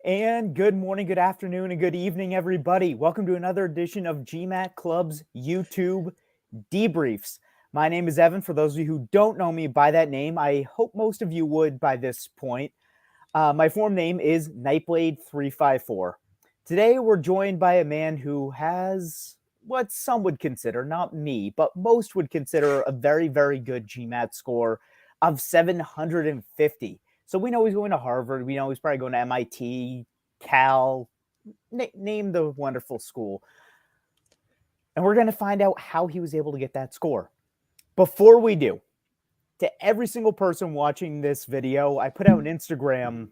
And good morning, good afternoon, and good evening, everybody. Welcome to another edition of GMAT Club's YouTube Debriefs. My name is Evan. For those of you who don't know me by that name, I hope most of you would by this point. My form name is Nightblade354. Today, we're joined by a man who has what some would consider, not me, but most would consider a very, very good GMAT score of 750. So we know he's going to Harvard. We know he's probably going to MIT, Cal, name the wonderful school. And we're going to find out how he was able to get that score. Before we do, to every single person watching this video, I put out an Instagram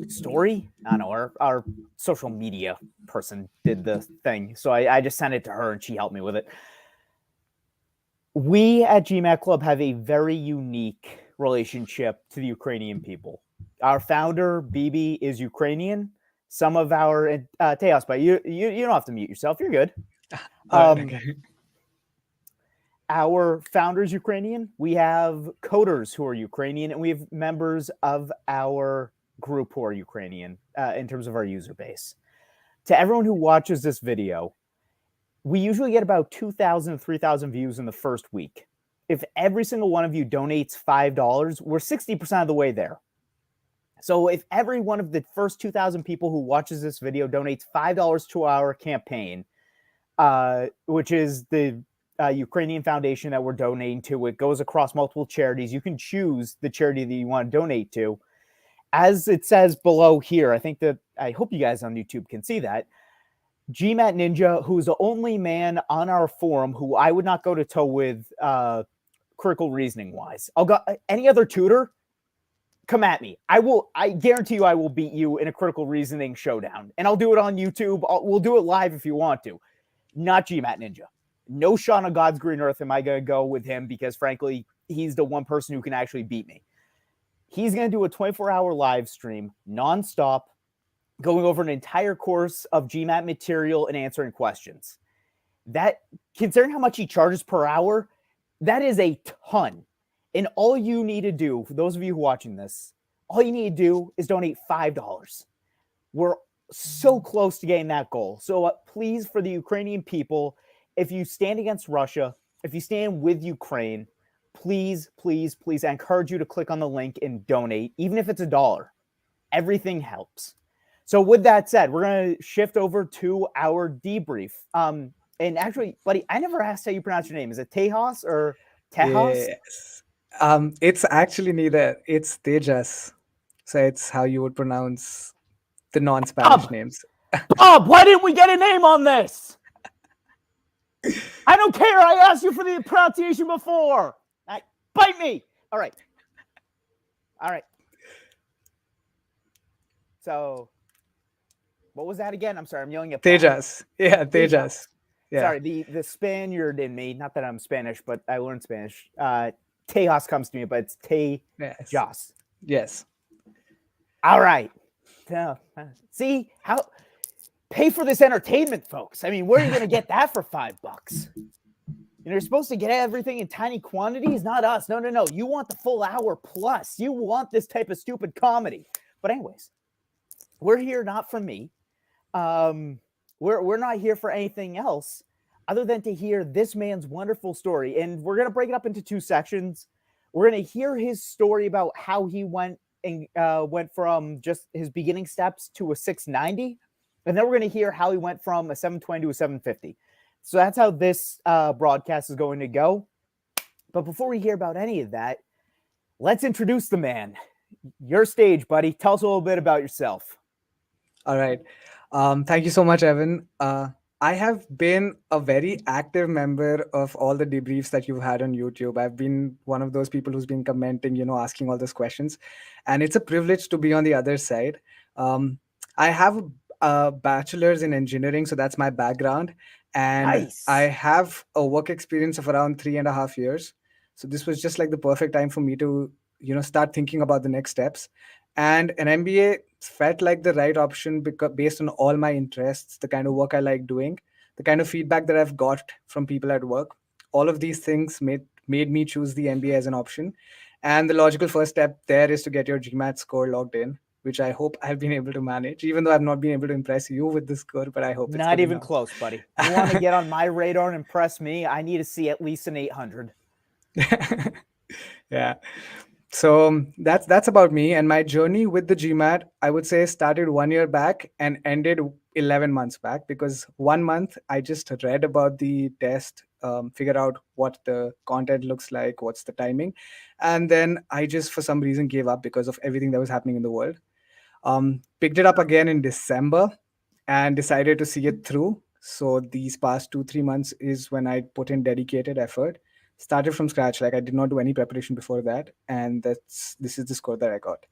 story. I don't know, our social media person did the thing. So I just sent it to her and she helped me with it. We at GMAT Club have a very unique relationship to the Ukrainian people. Our founder, Bibi, is Ukrainian. Some of our Tejas, but you don't have to mute yourself. You're good. Okay. Our founder is Ukrainian. We have coders who are Ukrainian, and we have members of our group who are Ukrainian in terms of our user base. To everyone who watches this video, we usually get about 2,000 to 3,000 views in the first week. If every single one of you donates $5, we're 60% of the way there. So if every one of the first 2,000 people who watches this video donates $5 to our campaign, which is the Ukrainian foundation that we're donating to, it goes across multiple charities. You can choose the charity that you want to donate to. As it says below here, I hope you guys on YouTube can see that. GMAT Ninja, who's the only man on our forum who I would not go to toe with critical reasoning wise. I'll go any other tutor, come at me. I guarantee you I will beat you in a critical reasoning showdown. And I'll do it on YouTube. We'll do it live if you want to. Not GMAT Ninja. No shot on God's green earth am I going to go with him because, frankly, he's the one person who can actually beat me. He's going to do a 24-hour live stream, nonstop, going over an entire course of GMAT material and answering questions. That, considering how much he charges per hour, that is a ton. And all you need to do, for those of you who are watching this, all you need to do is donate $5. We're so close to getting that goal. So please, for the Ukrainian people, if you stand against Russia, if you stand with Ukraine, please, please, please, I encourage you to click on the link and donate, even if it's $1. Everything helps. So with that said, we're going to shift over to our debrief. And actually, buddy, I never asked how you pronounce your name. Is it Tejas or Tejas? Yes. It's actually neither. It's Tejas. So it's how you would pronounce the non-Spanish names. Bob, why didn't we get a name on this? I don't care. I asked you for the pronunciation before. Bite me. All right. So, what was that again? I'm sorry. I'm yelling at Tejas. Yeah, Tejas. Yeah. Sorry, the Spaniard in me, not that I'm Spanish, but I learned Spanish. Tejas comes to me, but it's Tejas. Yes. All right. See how pay for this entertainment, folks. I mean, where are you going to get that for $5? You're supposed to get everything in tiny quantities, not us. No. You want the full hour plus. You want this type of stupid comedy. But anyways, we're here not for me. We're not here for anything else other than to hear this man's wonderful story. And we're going to break it up into two sections. We're going to hear his story about how he went from just his beginning steps to a 690. And then we're going to hear how he went from a 720 to a 750. So that's how this broadcast is going to go. But before we hear about any of that, let's introduce the man. Your stage, buddy. Tell us a little bit about yourself. All right. Thank you so much, Evan. I have been a very active member of all the debriefs that you've had on YouTube. I've been one of those people who's been commenting, asking all those questions. And it's a privilege to be on the other side. I have a bachelor's in engineering, so that's my background. And Nice. I have a work experience of around 3.5 years. So this was just like the perfect time for me to, start thinking about the next steps. And an MBA felt like the right option because based on all my interests, the kind of work I like doing, the kind of feedback that I've got from people at work, all of these things made me choose the MBA as an option. And the logical first step there is to get your GMAT score logged in. which I hope I've been able to manage, even though I've not been able to impress you with the score, but I hope it's Not good even enough. close, buddy. You want to get on my radar and impress me? I need to see at least an 800. Yeah. So that's about me and my journey with the GMAT. I would say started 1 year back and ended 11 months back, because 1 month I just read about the test, figure out what the content looks like, what's the timing, and then I just for some reason gave up because of everything that was happening in the world. Picked it up again in December and decided to see it through. So these past 2 3 months is when I put in dedicated effort. Started from scratch, like I did not do any preparation before that, and this is the score that I got.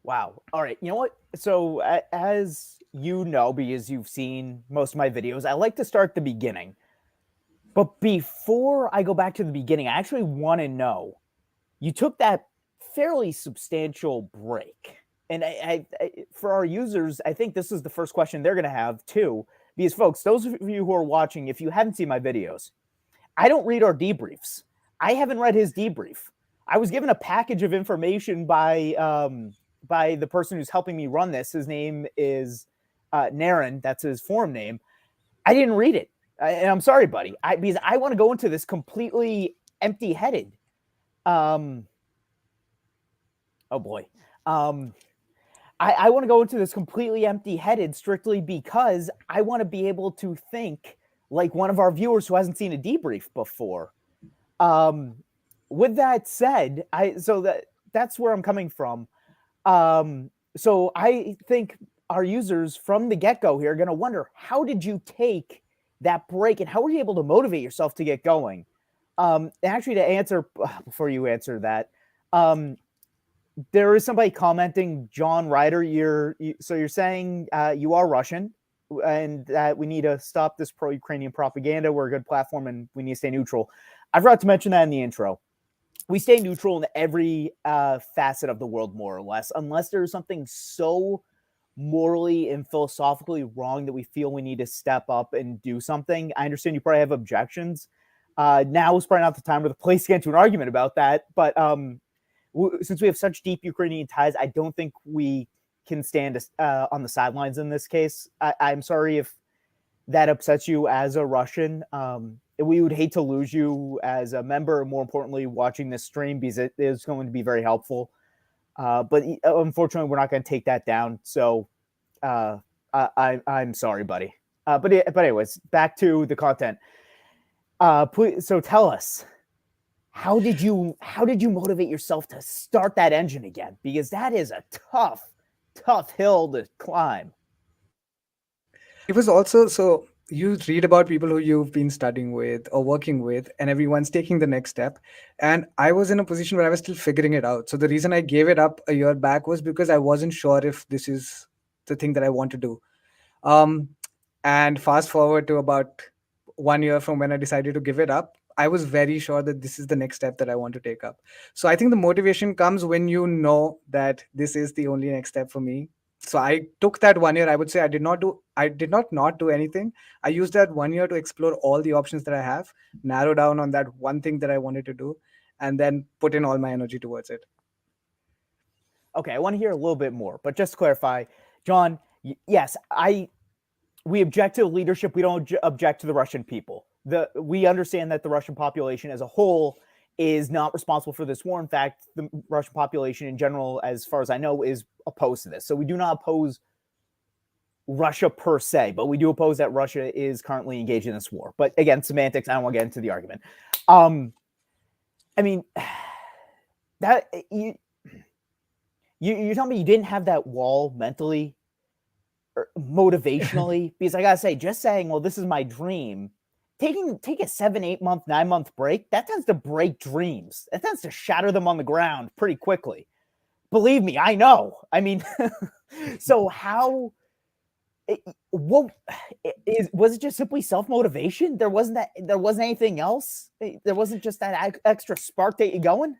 Wow. All right. You know what? So, as you know, because you've seen most of my videos, I like to start the beginning. But before I go back to the beginning, I actually want to know, you took that fairly substantial break. And for our users, I think this is the first question they're going to have too. Because, folks, those of you who are watching, if you haven't seen my videos, I don't read our debriefs. I haven't read his debrief. I was given a package of information by the person who's helping me run this. His name is Naren. That's his forum name. I didn't read it, and I'm sorry, buddy. Because I want to go into this completely empty-headed. Oh boy. I want to go into this completely empty-headed strictly because I want to be able to think like one of our viewers who hasn't seen a debrief before. With that said, that's where I'm coming from. So I think our users from the get-go here are going to wonder, how did you take that break and how were you able to motivate yourself to get going? Actually, to answer before you answer that, there is somebody commenting, John Ryder. So you're saying you are Russian, and that we need to stop this pro-Ukrainian propaganda. We're a good platform, and we need to stay neutral. I forgot to mention that in the intro. We stay neutral in every facet of the world, more or less, unless there's something so morally and philosophically wrong that we feel we need to step up and do something. I understand you probably have objections. Now is probably not the time or the place to get into an argument about that, but since we have such deep Ukrainian ties, I don't think we can stand on the sidelines in this case. I'm sorry if that upsets you as a Russian. We would hate to lose you as a member, more importantly, watching this stream, because it is going to be very helpful. But unfortunately, we're not going to take that down. So I'm sorry, buddy. But anyways, back to the content. Please, so tell us, how did you motivate yourself to start that engine again? Because that is a tough hill to climb. It was also, so you read about people who you've been studying with or working with, and everyone's taking the next step. And I was in a position where I was still figuring it out. So the reason I gave it up a year back was because I wasn't sure if this is the thing that I want to do. Um, and fast forward to about 1 year from when I decided to give it up, I was very sure that this is the next step that I want to take up. So I think the motivation comes when you know that this is the only next step for me. So I took that 1 year. I would say I did not do anything. I used that 1 year to explore all the options that I have, narrow down on that one thing that I wanted to do, and then put in all my energy towards it. Okay, I want to hear a little bit more, but just to clarify, John, yes, we object to the leadership. We don't object to the Russian people. We understand that the Russian population as a whole is not responsible for this war. In fact, the Russian population in general, as far as I know, is opposed to this. So we do not oppose Russia per se, but we do oppose that Russia is currently engaged in this war. But again, semantics, I don't want to get into the argument. I mean, that you're telling me you didn't have that wall mentally or motivationally? Because I gotta say, just saying, well, this is my dream, take a 7, 8 month, 9 month break, that tends to break dreams. That tends to shatter them on the ground pretty quickly. Believe me, I know. I mean, so how? What was it? Just simply self-motivation? There wasn't anything else. There wasn't just that extra spark that you going.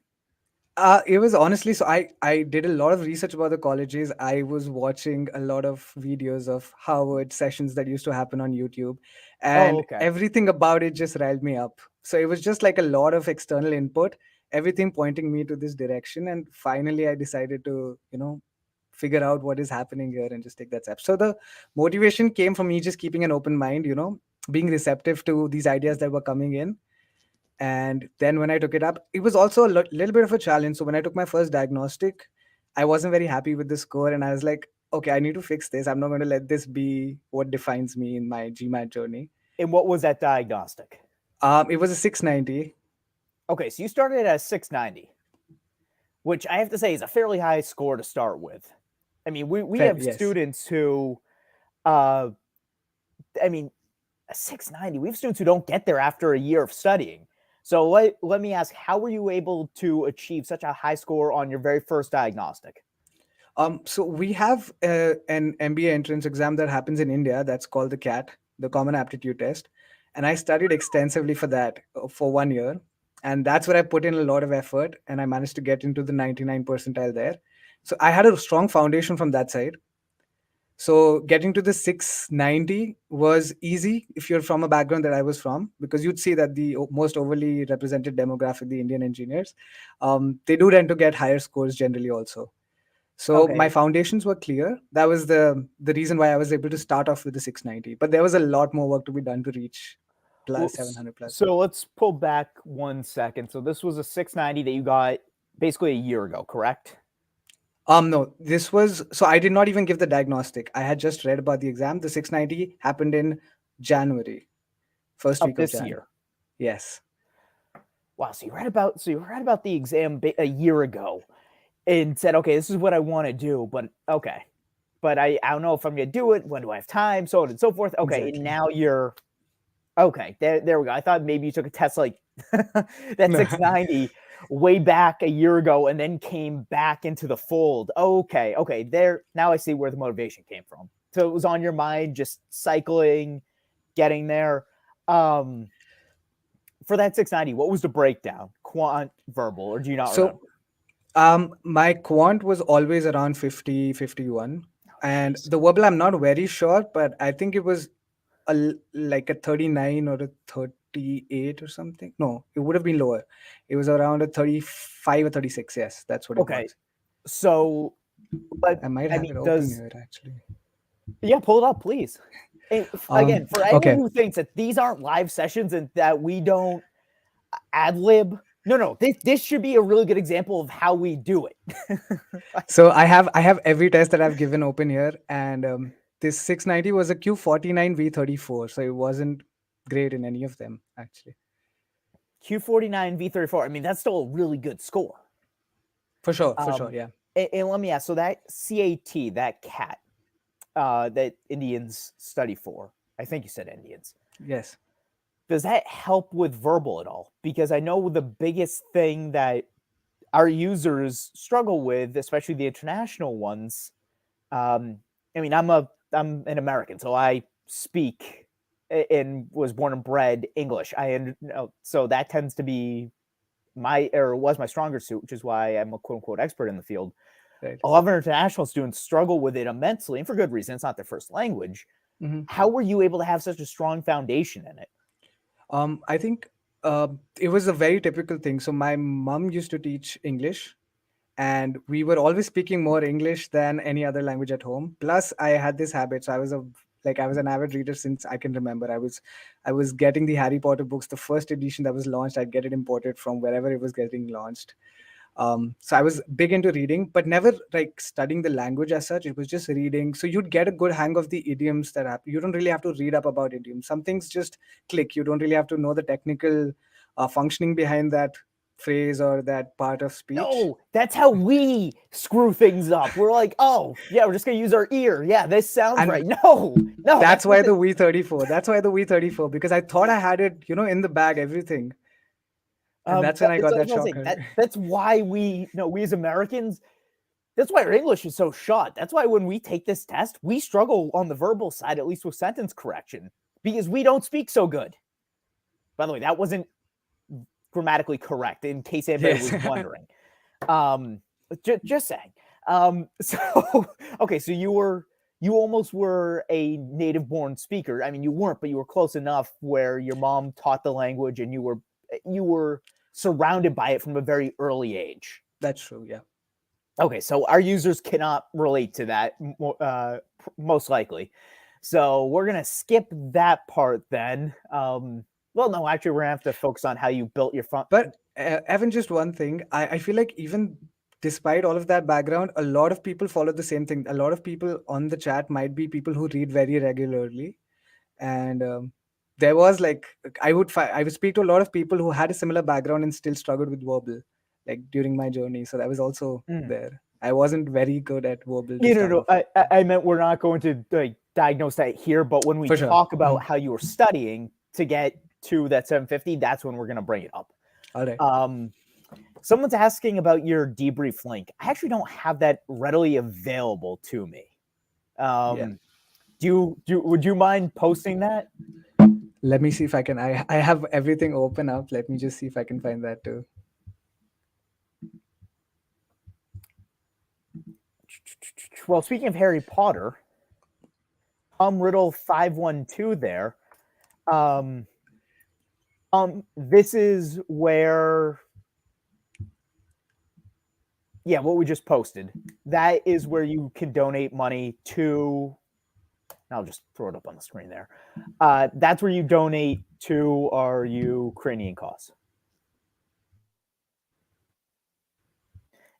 It was honestly, so I did a lot of research about the colleges. I was watching a lot of videos of Harvard sessions that used to happen on YouTube, Oh, and okay. everything about it just riled me up. So it was just like a lot of external input, everything pointing me to this direction. And finally, I decided to, figure out what is happening here and just take that step. So the motivation came from me just keeping an open mind, being receptive to these ideas that were coming in. And then when I took it up, it was also a little bit of a challenge. So when I took my first diagnostic, I wasn't very happy with the score. And I was like, okay, I need to fix this. I'm not going to let this be what defines me in my GMAT journey. And what was that diagnostic? It was a 690. Okay, so you started at a 690, which I have to say is a fairly high score to start with. I mean, we have Yes. students who, I mean, a 690, we have students who don't get there after a year of studying. So let me ask, how were you able to achieve such a high score on your very first diagnostic? So we have an MBA entrance exam that happens in India that's called the CAT, the Common Aptitude Test. And I studied extensively for that for 1 year. And that's where I put in a lot of effort, and I managed to get into the 99 percentile there. So I had a strong foundation from that side. So getting to the 690 was easy if you're from a background that I was from, because you'd see that the most overly represented demographic, the Indian engineers, they do tend to get higher scores generally also. So my Okay. foundations were clear. That was the reason why I was able to start off with the 690. But there was a lot more work to be done to reach Well, plus 700 plus. so let's pull back 1 second. So this was a 690 that you got basically a year ago, correct? No, this was, so I did not even give the diagnostic. I had just read about the exam. The 690 happened in January, first Of week of this Jan. year. Yes. Wow. So you read about the exam a year ago and said, okay, this is what I want to do, but okay. But I don't know if I'm going to do it. When do I have time? So on and so forth. Okay. Exactly. And now you're okay. There we go. I thought maybe you took a test like that 690 way back a year ago and then came back into the fold. Okay. Okay. There. Now I see where the motivation came from. So it was on your mind, just cycling, getting there. For that 690, what was the breakdown? Quant, verbal, or do you not remember? So my quant was always around 50, 51. And the verbal, I'm not very sure, but I think it was like a 39 or a 38 or something. No, it would have been lower. It was around a 35 or 36. Yes, that's what it Okay. was. So, but I might I have mean, it open does here actually. yeah, pull it up, please. And again, for anyone Okay. who thinks that these aren't live sessions and that we don't ad lib, no, this should be a really good example of how we do it. So I have every test that I've given open here, and this 690 was a Q49 V34, so it wasn't great in any of them actually. Q49 V34. I mean, that's still a really good score. For sure, yeah. And let me ask, so that CAT, that CAT, that Indians study for, I think you said Indians. Yes. Does that help with verbal at all? Because I know the biggest thing that our users struggle with, especially the international ones. I mean, I'm an American, so I speak and was born and bred English. So that tends to be was my stronger suit, which is why I'm a quote unquote expert in the field. Right. A lot of our international students struggle with it immensely, and for good reason. It's not their first language. Mm-hmm. How were you able to have such a strong foundation in it? I think it was a very typical thing. So my mom used to teach English, and we were always speaking more English than any other language at home. Plus, I had this habit. So I was an avid reader since I can remember. I was getting the Harry Potter books, the first edition that was launched. I'd get it imported from wherever it was getting launched. So I was big into reading, but never like studying the language as such. It was just reading. So you'd get a good hang of the idioms that happen. You don't really have to read up about idioms. Some things just click. You don't really have to know the technical functioning behind that phrase or that part of speech. No, that's how we screw things up. We're like, oh, yeah, we're just going to use our ear. Yeah, this sounds And right. No, that's why the V34. That's why the V34, because I thought I had it, in the bag, everything. And that's when I got that shock. That's why we as Americans, that's why our English is so shot. That's why when we take this test, we struggle on the verbal side, at least with sentence correction, because we don't speak so good. By the way, that wasn't grammatically correct, in case anybody was wondering. Just saying. So okay, so you almost were a native born speaker. I mean, you weren't, but you were close enough where your mom taught the language and you were surrounded by it from a very early age. That's true. Yeah. Okay, so our users cannot relate to that most likely. So we're gonna skip that part then. Well, no, actually, we're gonna have to focus on how you built your front. But Evan, just one thing. I feel like even despite all of that background, a lot of people follow the same thing. A lot of people on the chat might be people who read very regularly, and there was like I would speak to a lot of people who had a similar background and still struggled with verbal, like during my journey. So that was also there. I wasn't very good at verbal to start off. I meant we're not going to like diagnose that here, but when we For sure. talk about how you were studying to get to that 750, that's when we're gonna bring it up. All right. Someone's asking about your debrief link. I actually don't have that readily available to me. Yeah. Would you mind posting that? Let me see if I can. I have everything open up. Let me just see if I can find that too. Well, speaking of Harry Potter, Riddle 512 there. This is where, yeah, what we just posted. That is where you can donate money to. I'll just throw it up on the screen there. That's where you donate to our Ukrainian cause.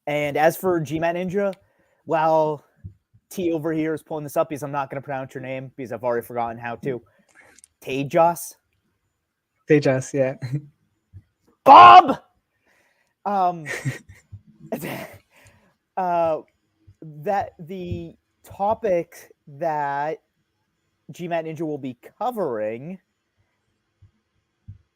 And as for GMAT Ninja, well, T over here is pulling this up because I'm not going to pronounce your name because I've already forgotten how to. Tejas. Tejas, yeah. Bob. That the topic that GMAT Ninja will be covering.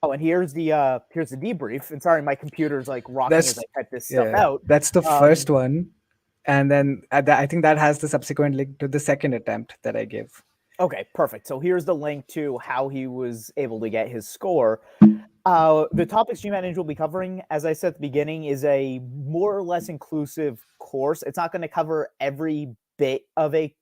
Oh, and here's the debrief. And sorry, my computer's like rocking as I type this stuff out. That's the first one, and then I think that has the subsequent link to the second attempt that I gave. Okay, perfect. So here's the link to how he was able to get his score. The topics GMAT Ninja will be covering, as I said at the beginning, is a more or less inclusive course. It's not going to cover every bit of a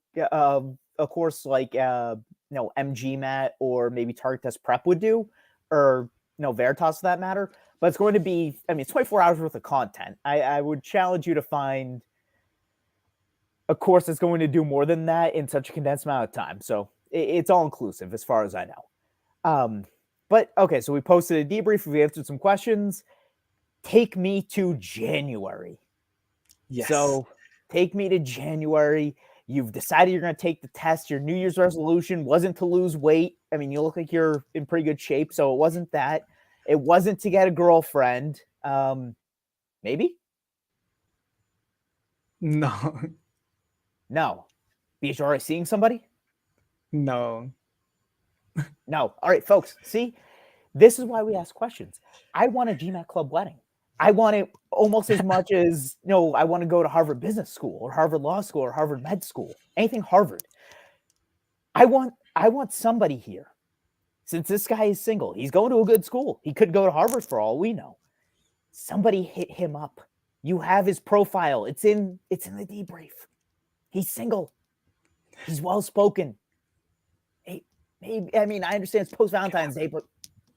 course like MGMAT or maybe Target Test Prep would do, or Veritas for that matter. But it's going to be, it's 24 hours worth of content. I would challenge you to find a course that's going to do more than that in such a condensed amount of time. So it's all inclusive as far as I know. But okay, so we posted a debrief. We answered some questions. Take me to January. Yes. So take me to January. You've decided you're going to take the test. Your New Year's resolution wasn't to lose weight. You look like you're in pretty good shape. So it wasn't that. It wasn't to get a girlfriend. Maybe? No. No. Because you're already seeing somebody? No. No. All right, folks. See, this is why we ask questions. I want a GMAT club wedding. I want it almost as much as, I want to go to Harvard Business School or Harvard Law School or Harvard Med School, anything Harvard. I want somebody here. Since this guy is single, he's going to a good school. He could go to Harvard for all we know. Somebody hit him up. You have his profile. It's in the debrief. He's single. He's well-spoken. Hey, I understand it's post-Valentine's Day, but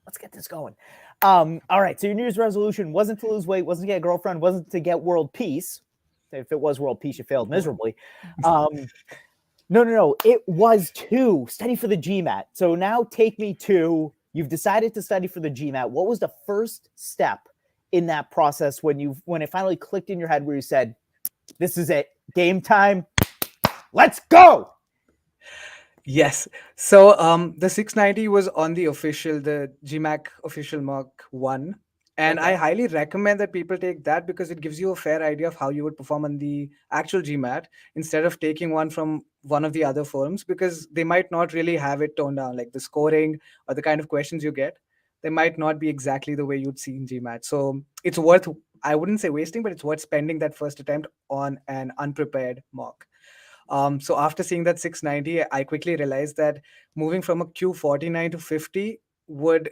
let's get this going. All right, so your New Year's resolution wasn't to lose weight, wasn't to get a girlfriend, wasn't to get world peace. If it was world peace, you failed miserably. No. It was to study for the GMAT. So now take me to, you've decided to study for the GMAT. What was the first step in that process when it finally clicked in your head where you said, this is it, game time, let's go? Yes. So the 690 was on the GMAT official Mark 1. And Okay. I highly recommend that people take that because it gives you a fair idea of how you would perform on the actual GMAT instead of taking one from one of the other forums, because they might not really have it toned down, like the scoring or the kind of questions you get. They might not be exactly the way you'd see in GMAT. So it's worth, I wouldn't say wasting, but it's worth spending that first attempt on an unprepared mock. So after seeing that 690, I quickly realized that moving from a Q49 to 50 would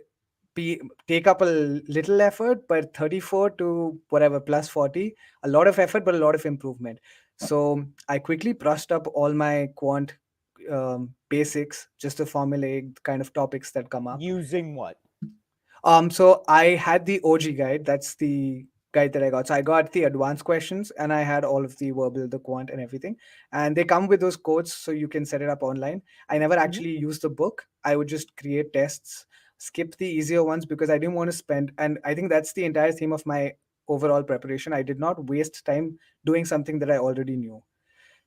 take up a little effort, but 34 to whatever plus 40, a lot of effort, but a lot of improvement. So I quickly brushed up all my quant basics just to formulate the kind of topics that come up. Using what? So I had the OG guide. That's the guide that I got. So I got the advanced questions and I had all of the verbal, the quant, and everything. And they come with those codes so you can set it up online. I never Mhm. actually used the book. I would just create tests, skip the easier ones because I didn't want to spend. And I think that's the entire theme of my overall preparation. I did not waste time doing something that I already knew.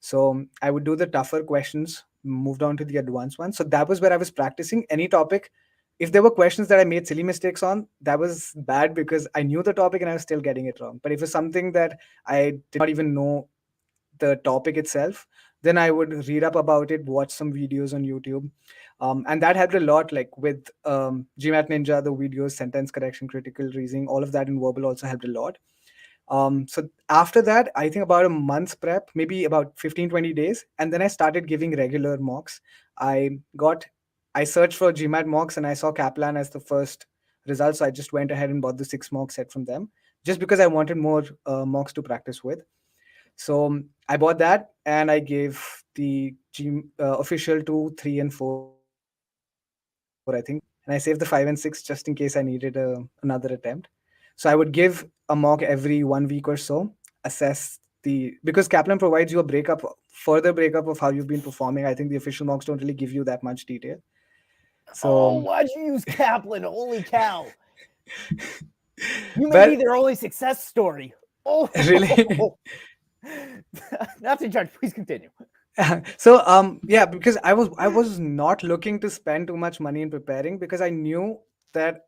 So I would do the tougher questions, moved on to the advanced ones. So that was where I was practicing any topic. If there were questions that I made silly mistakes on, that was bad because I knew the topic and I was still getting it wrong. But if it's something that I did not even know the topic itself, then I would read up about it, watch some videos on YouTube. And that helped a lot, like with GMAT Ninja, the videos, sentence correction, critical reasoning, all of that in verbal also helped a lot. So after that, I think about a month's prep, maybe about 15, 20 days. And then I started giving regular mocks. I got, I searched for GMAT mocks and I saw Kaplan as the first result. So I just went ahead and bought the 6 mock set from them just because I wanted more mocks to practice with. So I bought that and I gave the official 2, 3, and 4, I think. And I saved the 5 and 6 just in case I needed another attempt. So I would give a mock every 1 week or so, assess because Kaplan provides you a breakup, further breakup of how you've been performing. I think the official mocks don't really give you that much detail. So, Oh, why'd you use Kaplan? Holy cow! You may be but their only success story. really, Oh, not to judge. Please continue. so yeah, because I was not looking to spend too much money in preparing because I knew that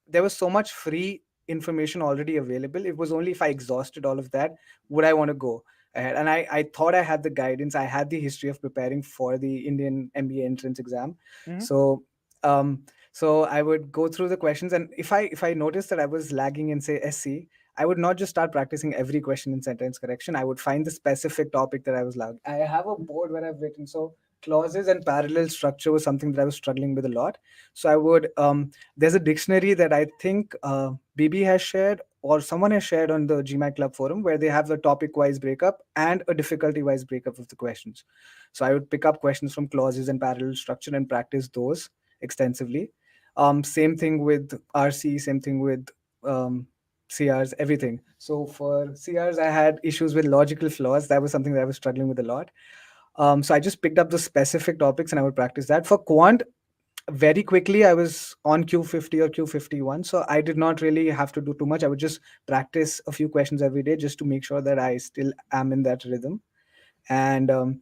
there was so much free information already available. It was only if I exhausted all of that would I want to go ahead. And I thought I had the guidance. I had the history of preparing for the Indian MBA entrance exam. Mhm. So um so I would go through the questions, and if I noticed that I was lagging in, say, SC, I would not just start practicing every question in sentence correction. I would find the specific topic that I was lagging. I have a board where I've written, so clauses and parallel structure was something that I was struggling with a lot. So I would there's a dictionary that I think BB has shared or someone has shared on the GMAT Club forum where they have the topic wise breakup and a difficulty wise breakup of the questions. So I would pick up questions from clauses and parallel structure and practice those extensively. Same thing with RC, same thing with um, CRs, everything. So for CRs, I had issues with logical flaws. That was something that I was struggling with a lot. So I just picked up the specific topics and I would practice that. For quant, very quickly I was on Q50 or Q51, so I did not really have to do too much. I would just practice a few questions every day just to make sure that I still am in that rhythm. And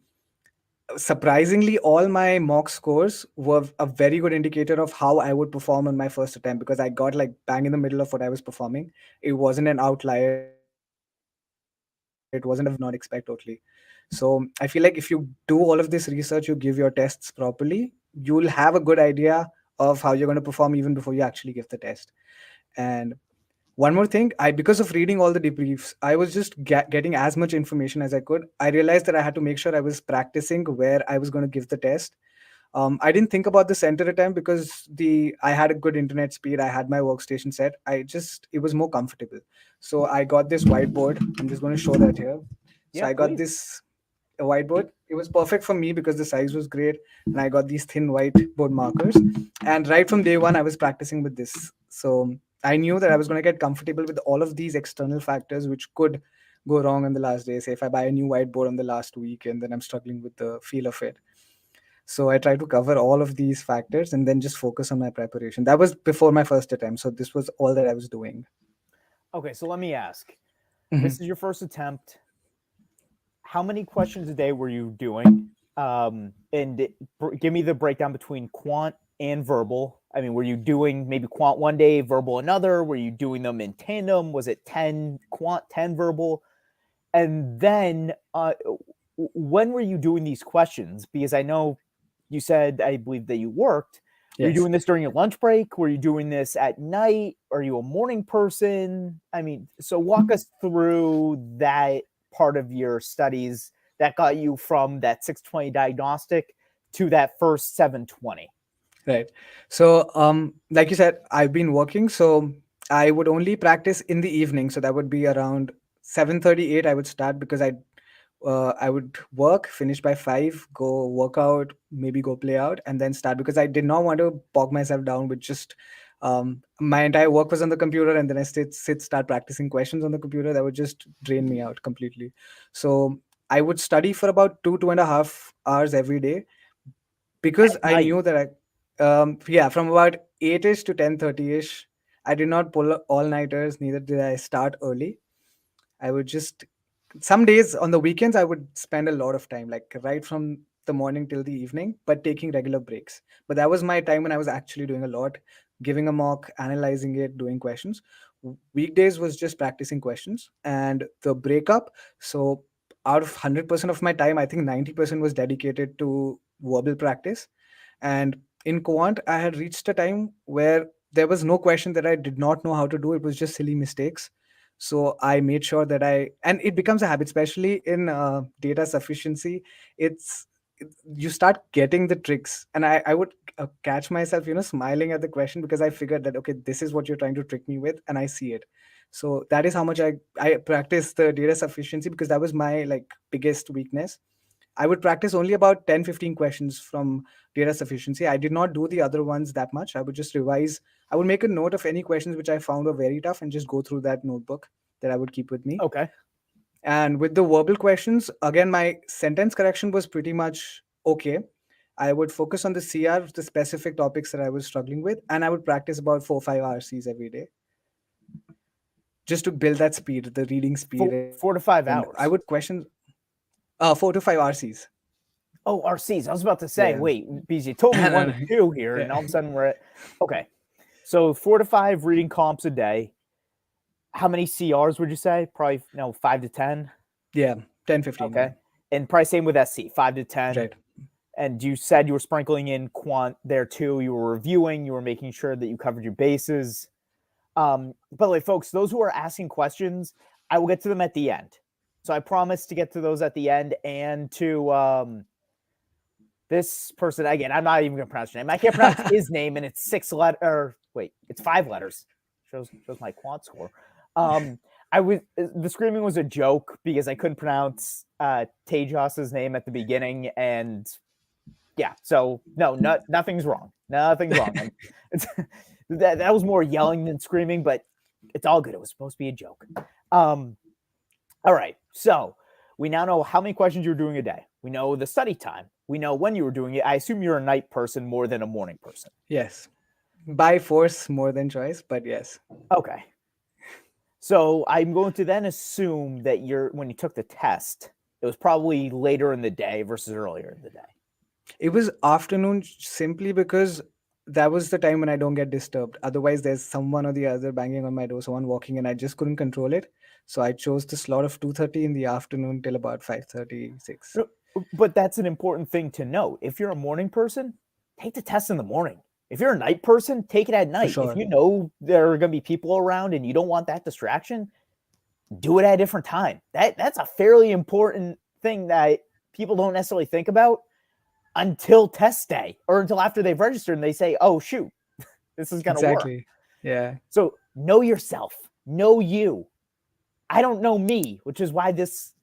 surprisingly, all my mock scores were a very good indicator of how I would perform on my first attempt because I got like bang in the middle of what I was performing. It wasn't an outlier, it wasn't a very high score, it wasn't something that I did not expect totally. So I feel like if you do all of this research, you give your tests properly, you'll have a good idea of how you're going to perform even before you actually give the test. And one more thing, I because of reading all the debriefs, I was just getting as much information as I could. I realized that I had to make sure I was practicing where I was going to give the test. I didn't think about the center attempt because the I had a good internet speed. I had my workstation set. It was more comfortable. So I got this whiteboard. I'm just going to show that here. So Yeah, I got please. this whiteboard. It was perfect for me because the size was great, and I got these thin whiteboard markers. And right from day one, I was practicing with this. So I knew that I was going to get comfortable with all of these external factors, which could go wrong on the last day. Say if I buy a new whiteboard on the last week and then I'm struggling with the feel of it. So I try to cover all of these factors and then just focus on my preparation. That was before my first attempt. So this was all that I was doing. Okay, so let me ask. Mhm. This is your first attempt. How many questions a day were you doing? Give me the breakdown between quant and verbal. I mean, were you doing maybe quant one day, verbal another? Were you doing them in tandem? Was it 10 quant, 10 verbal? And then when were you doing these questions? Because I know you said, I believe that you worked. Were you Yes. doing this during your lunch break? Were you doing this at night? Are you a morning person? I mean, so walk us through that part of your studies that got you from that 620 diagnostic to that first 720. Right. So, like you said, I've been working, so I would only practice in the evening. So that would be around 7:38. I would start because I would work, finish by 5, go work out, maybe go play out, and then start because I did not want to bog myself down with just My entire work was on the computer, and then I start practicing questions on the computer. That would just drain me out completely. So I would study for about 2.5 hours every day, because At I night. knew that yeah, from about 8ish to 10:30ish. I did not pull all nighters, neither did I start early. I would just, some days on the weekends I would spend a lot of time, like right from the morning till the evening, but taking regular breaks. But that was my time when I was actually doing a lot, giving a mock, analyzing it, doing questions. Weekdays was just practicing questions and the breakup. So out of 100% of my time, I think 90% was dedicated to verbal practice. And in Quant, I had reached a time where there was no question that I did not know how to do. It was just silly mistakes. So I made sure that and it becomes a habit, especially in data sufficiency. It's, you start getting the tricks. And I would catch myself, smiling at the question, because I figured that, okay, this is what you're trying to trick me with. And I see it. So that is how much I practiced the data sufficiency, because that was my like biggest weakness. I would practice only about 10-15 questions from data sufficiency. I did not do the other ones that much. I would just revise. I would make a note of any questions which I found were very tough and just go through that notebook that I would keep with me. Okay. And with the verbal questions, again, my sentence correction was pretty much okay. I would focus on the CR, the specific topics that I was struggling with, and I would practice about 4 or 5 RCs every day just to build that speed, the reading speed. And Four to I would five hours. question 4 to 5 RCs. Oh, RCs. I was about to say, Yeah. wait, because you told me No, one no. to two here, Yeah. and all of a sudden we're at okay. So 4 to 5 reading comps a day. How many CRs would you say? Probably 5 to 10. Yeah, 10, 15. Okay. Yeah. And probably same with SC, 5 to 10. Right. And you said you were sprinkling in quant there too. You were reviewing, you were making sure that you covered your bases. By the way, folks, those who are asking questions, I will get to them at the end. So I promise to get to those at the end, and to this person again. I'm not even gonna pronounce your name. I can't pronounce his name, and it's 6 letter. Or wait, it's 5 letters. Shows my quant score. The screaming was a joke because I couldn't pronounce Tejas's name at the beginning, and yeah, so no, nothing's wrong. Nothing's wrong. That was more yelling than screaming, but it's all good. It was supposed to be a joke. All right, so we now know how many questions you're doing a day. We know the study time. We know when you were doing it. I assume you're a night person more than a morning person. Yes. By force more than choice, but yes. Okay. So I'm going to then assume that when you took the test, it was probably later in the day versus earlier in the day. It was afternoon simply because that was the time when I don't get disturbed. Otherwise, there's someone or the other banging on my door, someone walking, and I just couldn't control it. So I chose the slot of 2:30 in the afternoon till about 5:36. But that's an important thing to note. If you're a morning person, take the test in the morning. If you're a night person, take it at For night. sure. If you know there are going to be people around and you don't want that distraction, do it at a different time. That's a fairly important thing that people don't necessarily think about until test day or until after they've registered and they say, oh, shoot, this is going to work. Exactly. Yeah. So know yourself, know you. I don't know me, which is why this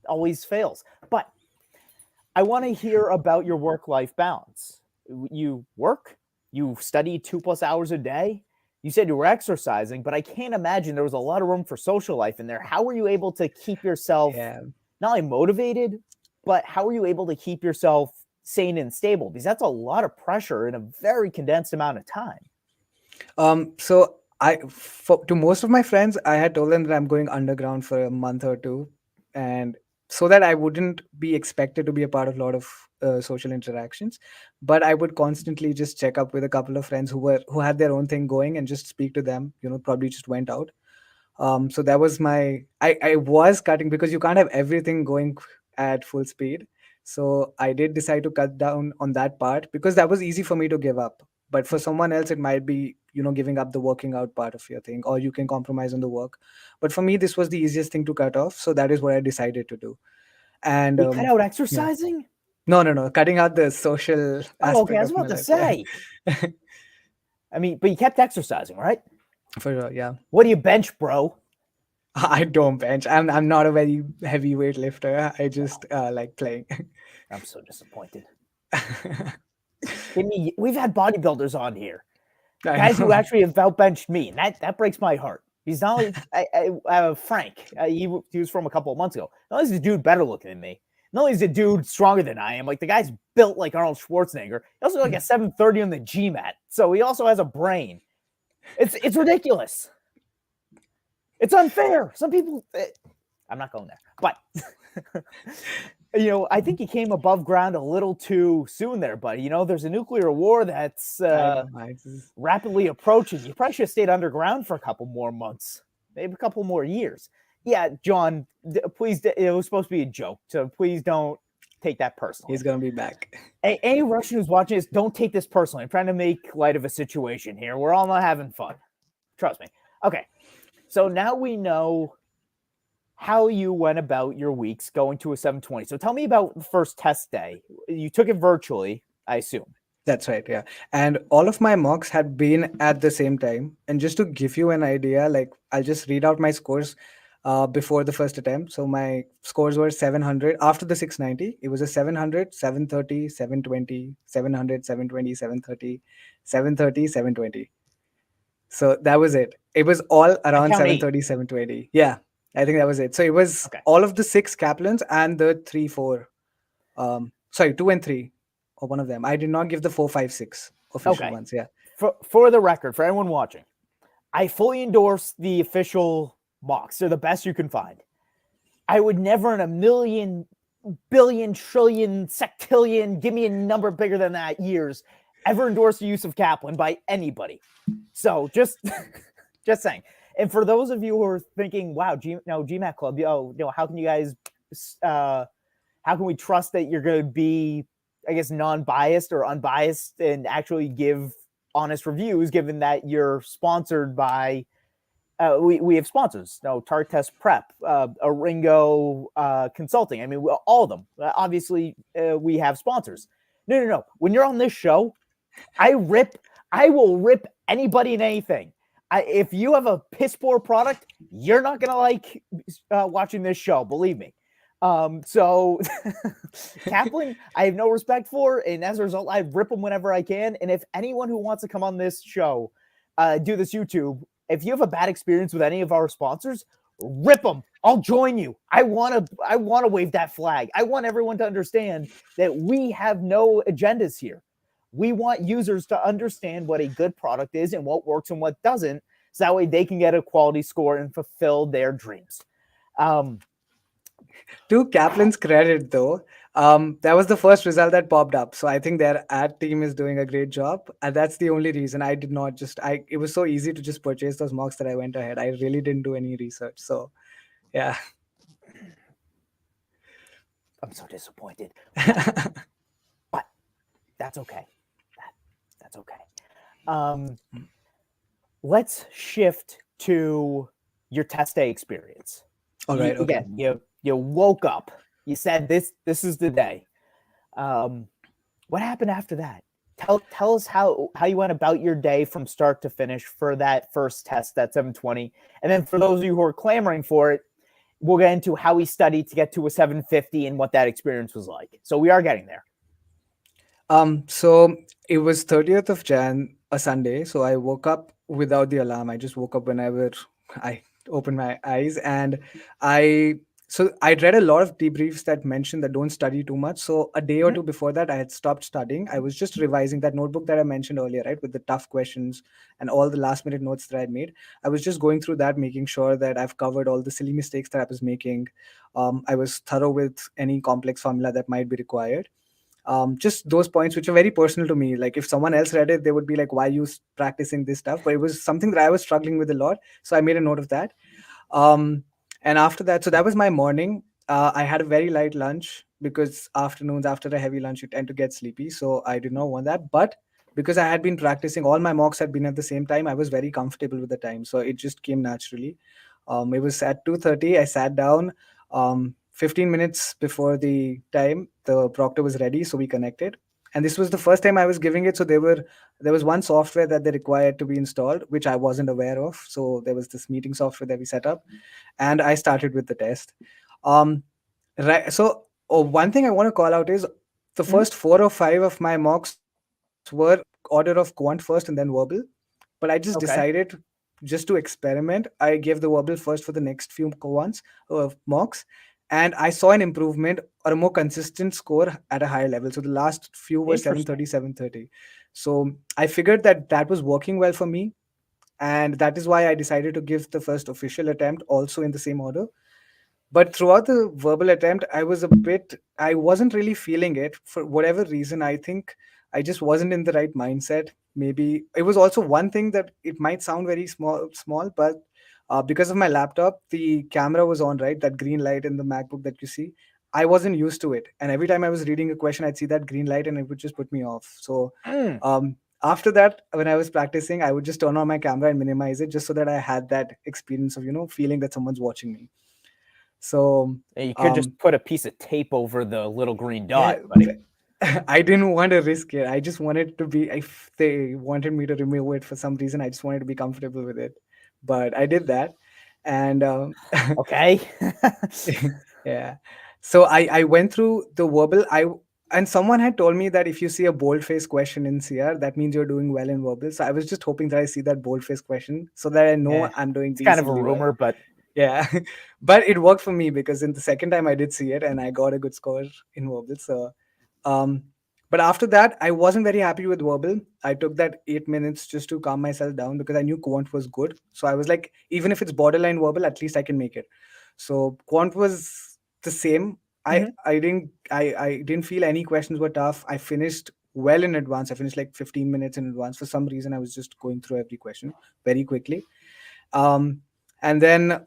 always fails. But I want to hear about your work-life balance. You work, you study 2+ hours a day. You said you were exercising, but I can't imagine there was a lot of room for social life in there. How were you able to keep yourself not only motivated, but how were you able to keep yourself sane and stable? Because that's a lot of pressure in a very condensed amount of time. So to most of my friends, I had told them that I'm going underground for a month or two, and so that I wouldn't be expected to be a part of a lot of social interactions. But I would constantly just check up with a couple of friends who had their own thing going and just speak to them. Probably just went out. So that was I was cutting, because you can't have everything going at full speed. So I did decide to cut down on that part, because that was easy for me to give up. But for someone else, it might be, giving up the working out part of your thing, or you can compromise on the work. But for me, this was the easiest thing to cut off. So that is what I decided to do. And You cut out yeah. exercising? No. Cutting out the social Oh, okay. I aspect was of my about to life. say. I mean, but you kept exercising, right? For sure, yeah. What do you bench, bro? I don't bench. I'm not a very heavyweight lifter. I just like playing. I'm so disappointed. We've had bodybuilders on here. I Guys who know. actually have outbenched me, and that breaks my heart. He's not only Frank. He was from a couple of months ago. Not only is the dude better looking than me, not only is the dude stronger than I am. Like the guy's built like Arnold Schwarzenegger. He also like a 730 on the GMAT, so he also has a brain. It's ridiculous. It's unfair. Some people. I'm not going there, but I think he came above ground a little too soon there, buddy. There's a nuclear war that's I know. rapidly approaching. You probably should have stayed underground for a couple more months, maybe a couple more years. Yeah, John, please. It was supposed to be a joke, so please don't take that personally. He's gonna be back. Any Russian who's watching this, don't take this personally. I'm trying to make light of a situation here. We're all not having fun. Trust me. Okay, so now we know how you went about your weeks going to a 720. So tell me about the first test day. You took it virtually, I assume. That's right, yeah. And all of my mocks had been at the same time. And just to give you an idea, like I'll just read out my scores before the first attempt. So my scores were 700 after the 690. It was a 700, 730, 720, 700, 720, 730, 730, 720. So that was it. It was all I around count eight. 730, 720. Yeah, I think that was it. So it was Okay. all of the 6 Kaplans and the 3, 4. Sorry, 2 and 3, or one of them. I did not give the 4, 5, 6 official Okay. ones. Yeah. For the record, for anyone watching, I fully endorse the official mocks. They're the best you can find. I would never in a million, billion, trillion, sectillion, give me a number bigger than that, years, ever endorse the use of Kaplan by anybody. So just saying. And for those of you who are thinking, wow, GMAT Club, how can you guys, how can we trust that you're going to be, I guess, non-biased or unbiased and actually give honest reviews, given that you're sponsored by, we have sponsors, Target Test Prep, Ringo Consulting. I mean, all of them. Obviously, we have sponsors. No. When you're on this show, I will rip anybody and anything. If you have a piss poor product, you're not gonna like watching this show. Believe me. So Kaplan, I have no respect for, and as a result, I rip them whenever I can. And if anyone who wants to come on this show, do this YouTube, if you have a bad experience with any of our sponsors, rip them. I'll join you. I want to wave that flag. I want everyone to understand that we have no agendas here. We want users to understand what a good product is and what works and what doesn't, so that way they can get a quality score and fulfill their dreams. To Kaplan's credit, though, that was the first result that popped up. So I think their ad team is doing a great job, and that's the only reason I did not just. It was so easy to just purchase those mocks that I went ahead. I really didn't do any research. So, yeah. I'm so disappointed, but that's okay. That's okay. Let's shift to your test day experience. All right. Okay. Again, you woke up. You said this is the day. What happened after that? Tell us how you went about your day from start to finish for that first test, that 720. And then for those of you who are clamoring for it, we'll get into how we studied to get to a 750 and what that experience was like. So we are getting there. So it was 30th of Jan, a Sunday. So I woke up without the alarm. I just woke up whenever I opened my eyes, and I'd read a lot of debriefs that mentioned that don't study too much. So a day or two before that, I had stopped studying. I was just revising that notebook that I mentioned earlier, right, with the tough questions and all the last minute notes that I made. I was just going through that, making sure that I've covered all the silly mistakes that I was making. I was thorough with any complex formula that might be required. Just those points which are very personal to me. Like if someone else read it, they would be like, why are you practicing this stuff? But it was something that I was struggling with a lot. So I made a note of that. And after that, so that was my morning. I had a very light lunch because afternoons after a heavy lunch, you tend to get sleepy. So I did not want that. But because I had been practicing, all my mocks had been at the same time, I was very comfortable with the time. So it just came naturally. It was at 2:30. I sat down. 15 minutes before the time, the proctor was ready, so we connected. And this was the first time I was giving it. So there was one software that they required to be installed, which I wasn't aware of. So there was this meeting software that we set up, and I started with the test. Right. So one thing I want to call out is the first 4 or 5 of my mocks were order of quant first and then verbal. but I just Okay. decided just to experiment. I gave the verbal first for the next few ones, mocks, and I saw an improvement or a more consistent score at a higher level. So the last few were Interesting. 730, 730. So I figured that that was working well for me, and that is why I decided to give the first official attempt also in the same order. But throughout the verbal attempt, I wasn't really feeling it for whatever reason. I think I just wasn't in the right mindset. Maybe it was also one thing that it might sound very small, but because of my laptop, the camera was on, right? That green light in the MacBook that you see. I wasn't used to it. And every time I was reading a question, I'd see that green light and it would just put me off. So Mm. after that, when I was practicing, I would just turn on my camera and minimize it just so that I had that experience of, feeling that someone's watching me. So, You could just um, put a piece of tape over the little green yeah, dot, buddy. I didn't want to risk it. I just wanted to be, if they wanted me to remove it for some reason, I just wanted to be comfortable with it. But I did that. And Okay. yeah. So I went through the verbal. And someone had told me that if you see a bold-faced question in CR, that means you're doing well in verbal. So I was just hoping that I see that bold-faced question so that I know Yeah, I'm doing it's kind of a decently well. rumor, but Yeah, but it worked for me because in the second time I did see it and I got a good score in verbal. So, um, but after that, I wasn't very happy with verbal. I took that 8 minutes just to calm myself down because I knew Quant was good. So I was like, even if it's borderline verbal, at least I can make it. So Quant was the same. Mhm. I didn't feel any questions were tough. I finished well in advance. I finished like 15 minutes in advance. For some reason, I was just going through every question very quickly. um, and then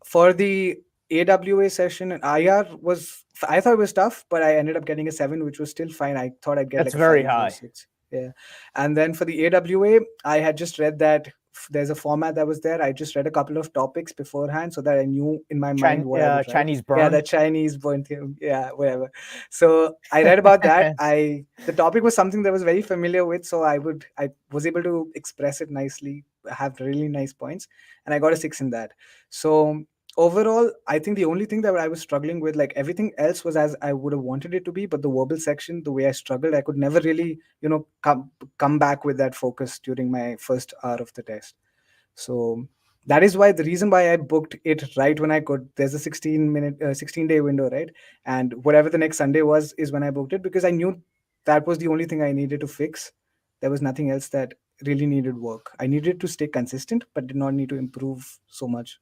for the AWA session, IR was, I thought it was tough, but I ended up getting a 7, which was still fine. I thought I'd get That's like a very 5 or high. 6. Yeah. And then for the AWA, I had just read that there's a format that was there. I just read a couple of topics beforehand so that I knew in my mind what I would write. Chinese Yeah, burn. the Chinese burn theorem. Yeah, whatever. So I read about that. The topic was something that I was very familiar with, so I was able to express it nicely, have really nice points, and I got a 6 in that. So overall, I think the only thing that I was struggling with, like everything else was as I would have wanted it to be, but the verbal section, the way I struggled, I could never really, come back with that focus during my first hour of the test. So that is why the reason why I booked it right when I could. There's a 16-day window, right? And whatever the next Sunday was is when I booked it because I knew that was the only thing I needed to fix. There was nothing else that really needed work. I needed to stay consistent, but did not need to improve so much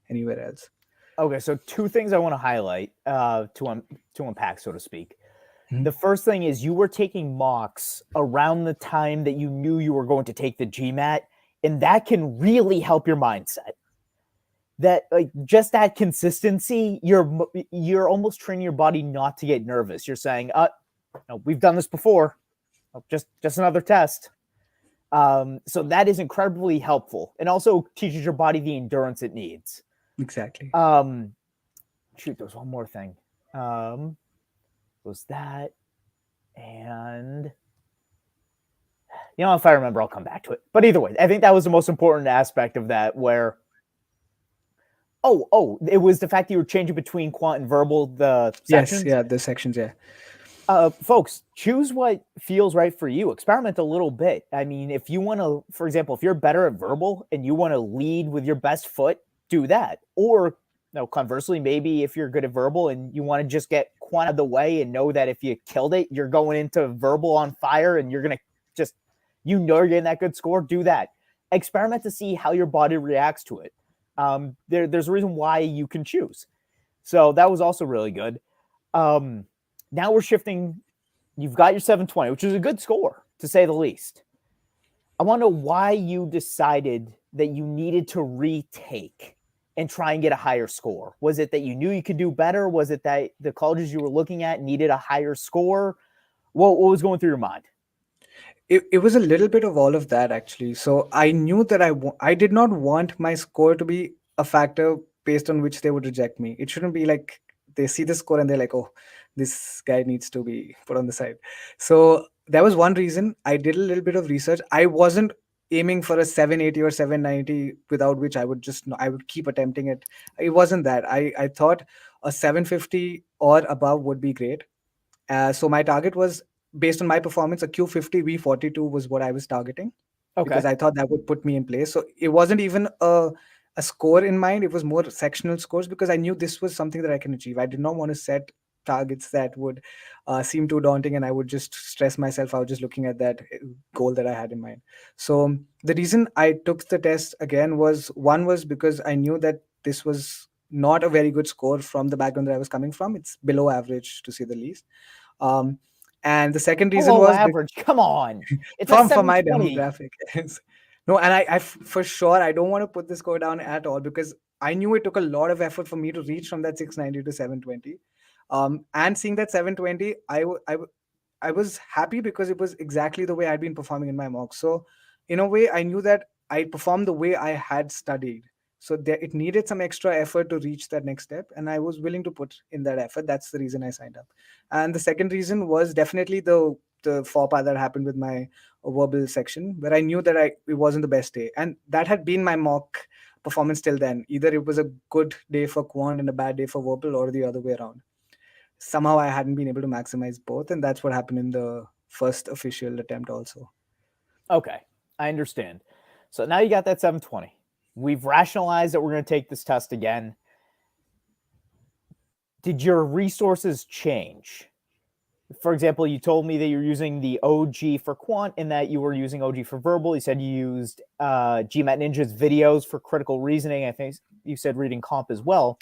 anywhere else. Okay, so two things I want to highlight to unpack, so to speak. Mhm. The first thing is you were taking mocks around the time that you knew you were going to take the GMAT, and that can really help your mindset. That like just that consistency, you're almost training your body not to get nervous. You're saying, no, we've done this before. Just another test. So that is incredibly helpful, and also teaches your body the endurance it needs. Exactly. Um, Shoot, there was one more thing. Was that, and if I remember, I'll come back to it. But either way, I think that was the most important aspect of that. Where, it was the fact that you were changing between quant and verbal the Yes, sections. yeah, the sections, yeah. Folks, choose what feels right for you. Experiment a little bit. I mean, if you want to, for example, if you're better at verbal and you want to lead with your best foot, do that. Or, conversely, maybe if you're good at verbal and you want to just get quant out of the way and know that if you killed it, you're going into verbal on fire and you're going to just, you're getting that good score, do that. Experiment to see how your body reacts to it. There's a reason why you can choose. So that was also really good. Now we're shifting. You've got your 720, which is a good score, to say the least. I want to know why you decided that you needed to retake and try and get a higher score. Was it that you knew you could do better? Was it that the colleges you were looking at needed a higher score? What was going through your mind? It was a little bit of all of that actually. So I knew that I did not want my score to be a factor based on which they would reject me. It shouldn't be like they see the score and they're like, oh, this guy needs to be put on the side. So that was one reason. I did a little bit of research. I wasn't aiming for a 780 or 790 without which I would keep attempting it. It wasn't that. I thought a 750 or above would be great. So my target was based on my performance, a Q50 V42 was what I was targeting. because Okay. I thought that would put me in place. So it wasn't even a score in mind. It was more sectional scores because I knew this was something that I can achieve. I did not want to set targets that would seem too daunting, and I would just stress myself out just looking at that goal that I had in mind. So the reason I took the test again was, one was because I knew that this was not a very good score from the background that I was coming from. It's below average to say the least. Um, and the second reason Below was average. Come on. It's a from my 720. demographic. Yes. No, and for sure I don't want to put this score down at all, because I knew it took a lot of effort for me to reach from that 690 to 720. And seeing that 720, I was happy because it was exactly the way I'd been performing in my mock. So in a way, I knew that I performed the way I had studied. So there, it needed some extra effort to reach that next step, and I was willing to put in that effort. That's the reason I signed up. And the second reason was definitely the faux pas that happened with my verbal section, where I knew that it wasn't the best day, and that had been my mock performance till then. Either it was a good day for quant and a bad day for verbal, or the other way around. Somehow I hadn't been able to maximize both, and that's what happened in the first official attempt also. Okay. I understand. So now you got that 720. We've rationalized that we're going to take this test again. Did your resources change? For example, you told me that you're using the OG for quant and that you were using OG for verbal. You said you used GMAT Ninja's videos for critical reasoning. I think you said reading comp as well.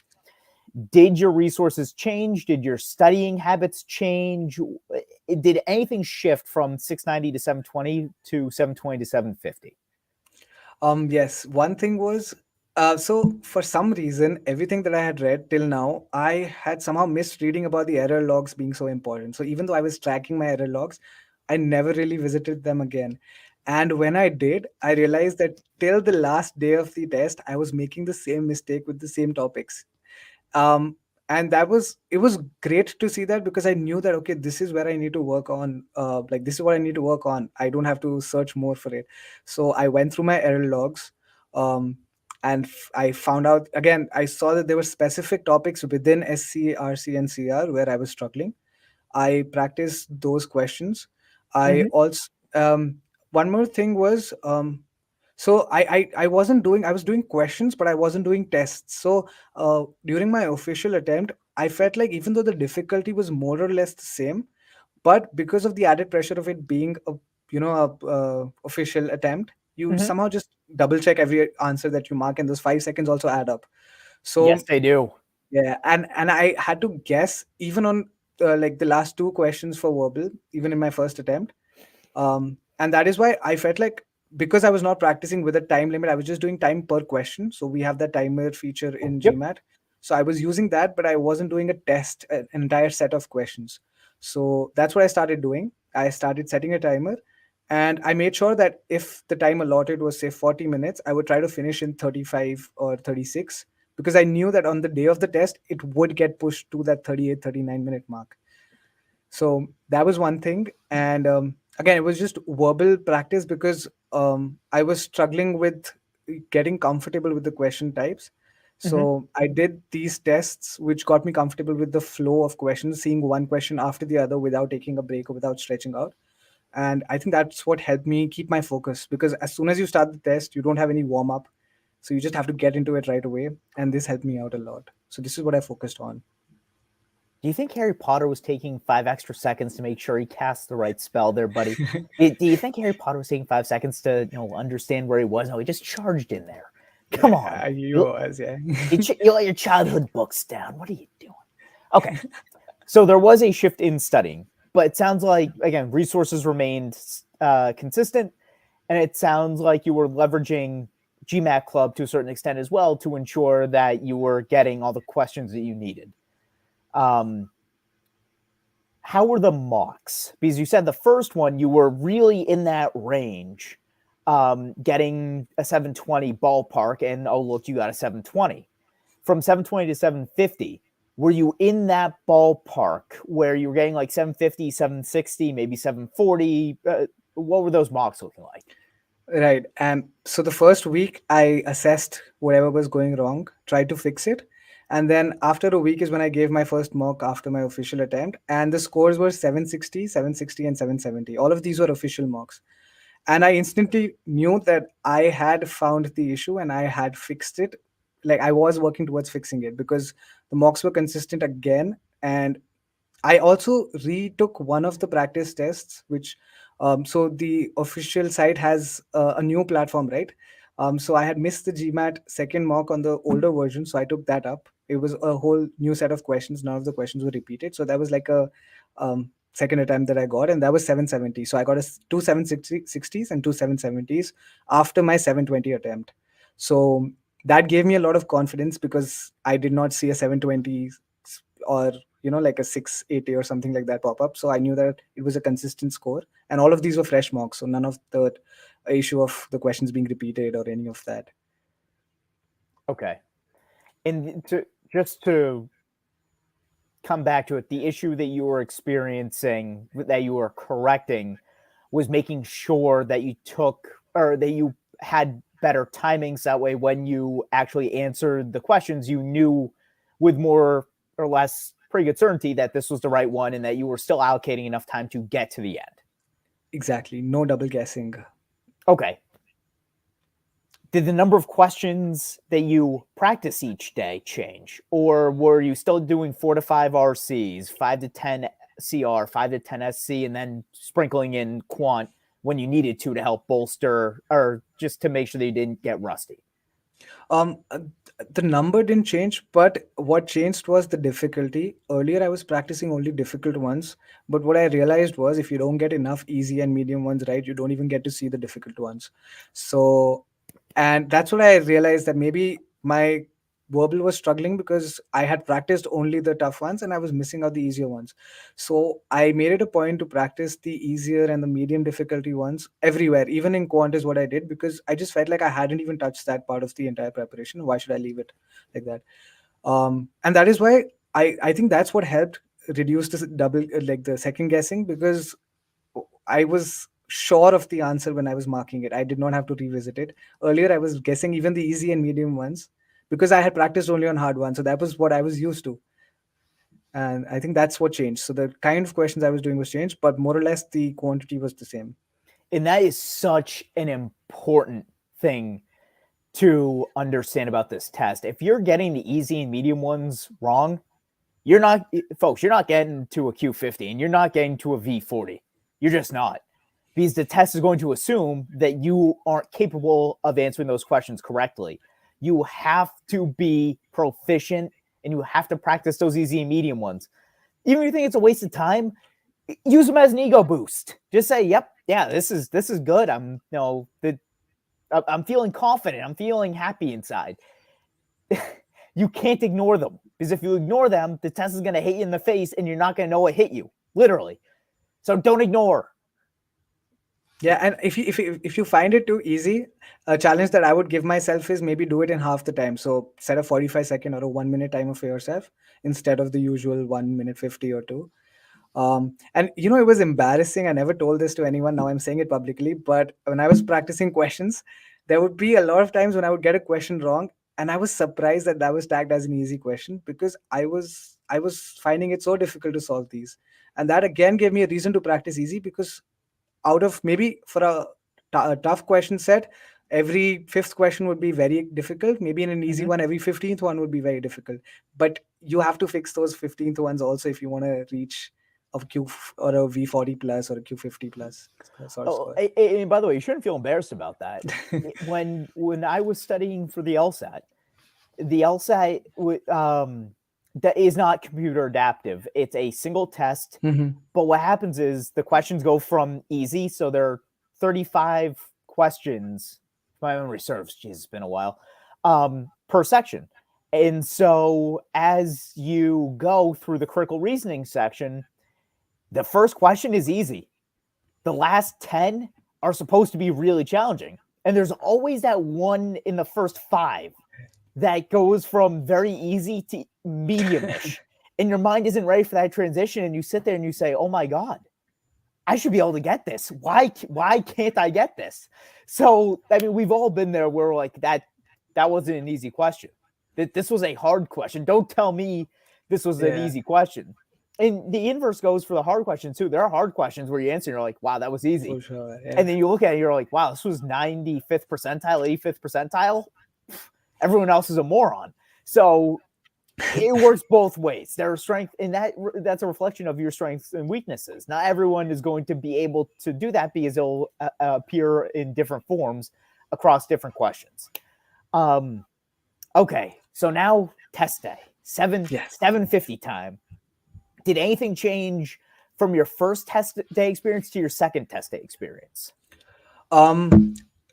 Did your resources change? Did your studying habits change? Did anything shift from 690 to 720 to 720 to 750? Yes, one thing was, so for some reason, everything that I had read till now, I had somehow missed reading about the error logs being so important. So even though I was tracking my error logs, I never really visited them again. And when I did, I realized that till the last day of the test, I was making the same mistake with the same topics. um and it was great to see that, because I knew that, okay, this is where I need to work on, like this is what I need to work on. I don't have to search more for it. So I went through my error logs, um and I found out again, I saw that there were specific topics within SC, RC, and CR where I was struggling. I practiced those questions. I Mm-hmm. also, one more thing was, so I wasn't doing, I was doing questions, but I wasn't doing tests. So during my official attempt, I felt like even though the difficulty was more or less the same, but because of the added pressure of it being a, official attempt, you Mm-hmm. somehow just double check every answer that you mark, and those 5 seconds also add up. Yes, So they do. yeah, and I had to guess even on like the last two questions for verbal, even in my first attempt. And that is why I felt like, because I was not practicing with a time limit, I was just doing time per question. So we have that timer feature in Yep. GMAT. So I was using that, but I wasn't doing a test, an entire set of questions. So that's what I started doing. I started setting a timer, and I made sure that if the time allotted was, say, 40 minutes, I would try to finish in 35 or 36, because I knew that on the day of the test, it would get pushed to that 38, 39-minute mark. So that was one thing. And again, it was just verbal practice, because I was struggling with getting comfortable with the question types. Mm-hmm. So I did these tests which got me comfortable with the flow of questions, seeing one question after the other without taking a break or without stretching out. And I think that's what helped me keep my focus, because as soon as you start the test, you don't have any warm up, so you just have to get into it right away. And this helped me out a lot. So this is what I focused on. Do you think Harry Potter was taking 5 extra seconds to make sure he cast the right spell there, buddy? Do you think Harry Potter was taking 5 seconds to understand where he was? No, he just charged in there. Come on, You was, yeah. you let your childhood books down. What are you doing? Okay, so there was a shift in studying, but it sounds like again resources remained consistent, and it sounds like you were leveraging GMAT Club to a certain extent as well to ensure that you were getting all the questions that you needed. Um, how were the mocks? Because you said the first one you were really in that range, getting a 720 ballpark, and oh look, you got a 720. From 720 to 750, were you in that ballpark where you were getting like 750, 760, maybe 740? What were those mocks looking like? Right. And so the first week, I assessed whatever was going wrong, tried to fix it. And then after a week is when I gave my first mock after my official attempt. And the scores were 760, 760, and 770. All of these were official mocks. And I instantly knew that I had found the issue and I had fixed it. Like I was working towards fixing it because the mocks were consistent again. And I also retook one of the practice tests, which so the official site has a new platform, right? So I had missed the GMAT second mock on the older version, so I took that up. It was a whole new set of questions. None of the questions were repeated, so that was like a second attempt that I got, and that was 770. So I got two 760s and two 770s after my 720 attempt. So that gave me a lot of confidence because I did not see a 720 or like a 680 or something like that pop up. So I knew that it was a consistent score, and all of these were fresh mocks, so none of the issue of the questions being repeated or any of that. Okay. And just to come back to it, the issue that you were experiencing, that you were correcting, was making sure that you took, or that you had better timings. That way, when you actually answered the questions, you knew with more or less pretty good certainty that this was the right one and that you were still allocating enough time to get to the end. Exactly. No double guessing. Okay. Did the number of questions that you practice each day change? Or were you still doing 4 to 5 RCs, 5 to 10 CR, 5 to 10 SC, and then sprinkling in Quant when you needed to help bolster or just to make sure that you didn't get rusty? Um, uh, the number didn't change, but what changed was the difficulty. Earlier, I was practicing only difficult ones, but what I realized was if you don't get enough easy and medium ones right, you don't even get to see the difficult ones. So, and that's what I realized, that maybe my verbal was struggling because I had practiced only the tough ones and I was missing out the easier ones. So I made it a point to practice the easier and the medium difficulty ones everywhere, even in Quant is what I did, because I just felt like I hadn't even touched that part of the entire preparation. Why should I leave it like that? And that is why I think that's what helped reduce this double, like the second guessing, because I was sure of the answer when I was marking it. I did not have to revisit it. Earlier, I was guessing even the easy and medium ones because I had practiced only on hard ones. So that was what I was used to. And I think that's what changed. So the kind of questions I was doing was changed, but more or less the quantity was the same. And that is such an important thing to understand about this test. If you're getting the easy and medium ones wrong, you're not, folks, you're not getting to a Q50 and you're not getting to a V40. You're just not. Because the test is going to assume that you aren't capable of answering those questions correctly. You have to be proficient and you have to practice those easy and medium ones. Even if you think it's a waste of time, use them as an ego boost. Just say, "Yep, yeah, this is good. I'm I'm feeling confident. I'm feeling happy inside." You can't ignore them, because if you ignore them, the test is going to hit you in the face and you're not going to know what hit you, literally. So don't ignore. Yeah, and if you find it too easy, a challenge that I would give myself is maybe do it in half the time. So set a 45-second or a 1 minute timer for yourself instead of the usual 1 minute 50 or two. And it was embarrassing. I never told this to anyone. Now I'm saying it publicly. But when I was practicing questions, there would be a lot of times when I would get a question wrong, and I was surprised that that was tagged as an easy question because I was finding it so difficult to solve these, and that again gave me a reason to practice easy because out of maybe for a tough question set, every fifth question would be very difficult. Maybe in an easy one, every 15th one would be very difficult. But you have to fix those 15th ones also if you want to reach a or a V40 plus or a Q50 plus sort of Oh, score. and by the way, you shouldn't feel embarrassed about that. When I was studying for the LSAT, that is not computer adaptive. It's a single test. But what happens is the questions go from easy, so there are 35 questions. If my memory serves, geez, it's been a while, per section. And so as you go through the critical reasoning section, the first question is easy. The last 10 are supposed to be really challenging. And there's always that one in the first 5 that goes from very easy to medium-ish. And your mind isn't ready for that transition. And you sit there and you say, oh my God, I should be able to get this. Why can't I get this? So, I mean, we've all been there where like that wasn't an easy question. This was a hard question. Don't tell me this was an easy question. And the inverse goes for the hard questions too. There are hard questions where you answer and you're like, wow, that was easy. For sure. Yeah. And then you look at it and you're like, wow, this was 95th percentile, 85th percentile. Everyone else is a moron. So it works both ways. There are strengths, and that's a reflection of your strengths and weaknesses. Not everyone is going to be able to do that because it'll appear in different forms across different questions. Okay, so now test day, Yes. 7:50 time. Did anything change from your first test day experience to your second test day experience?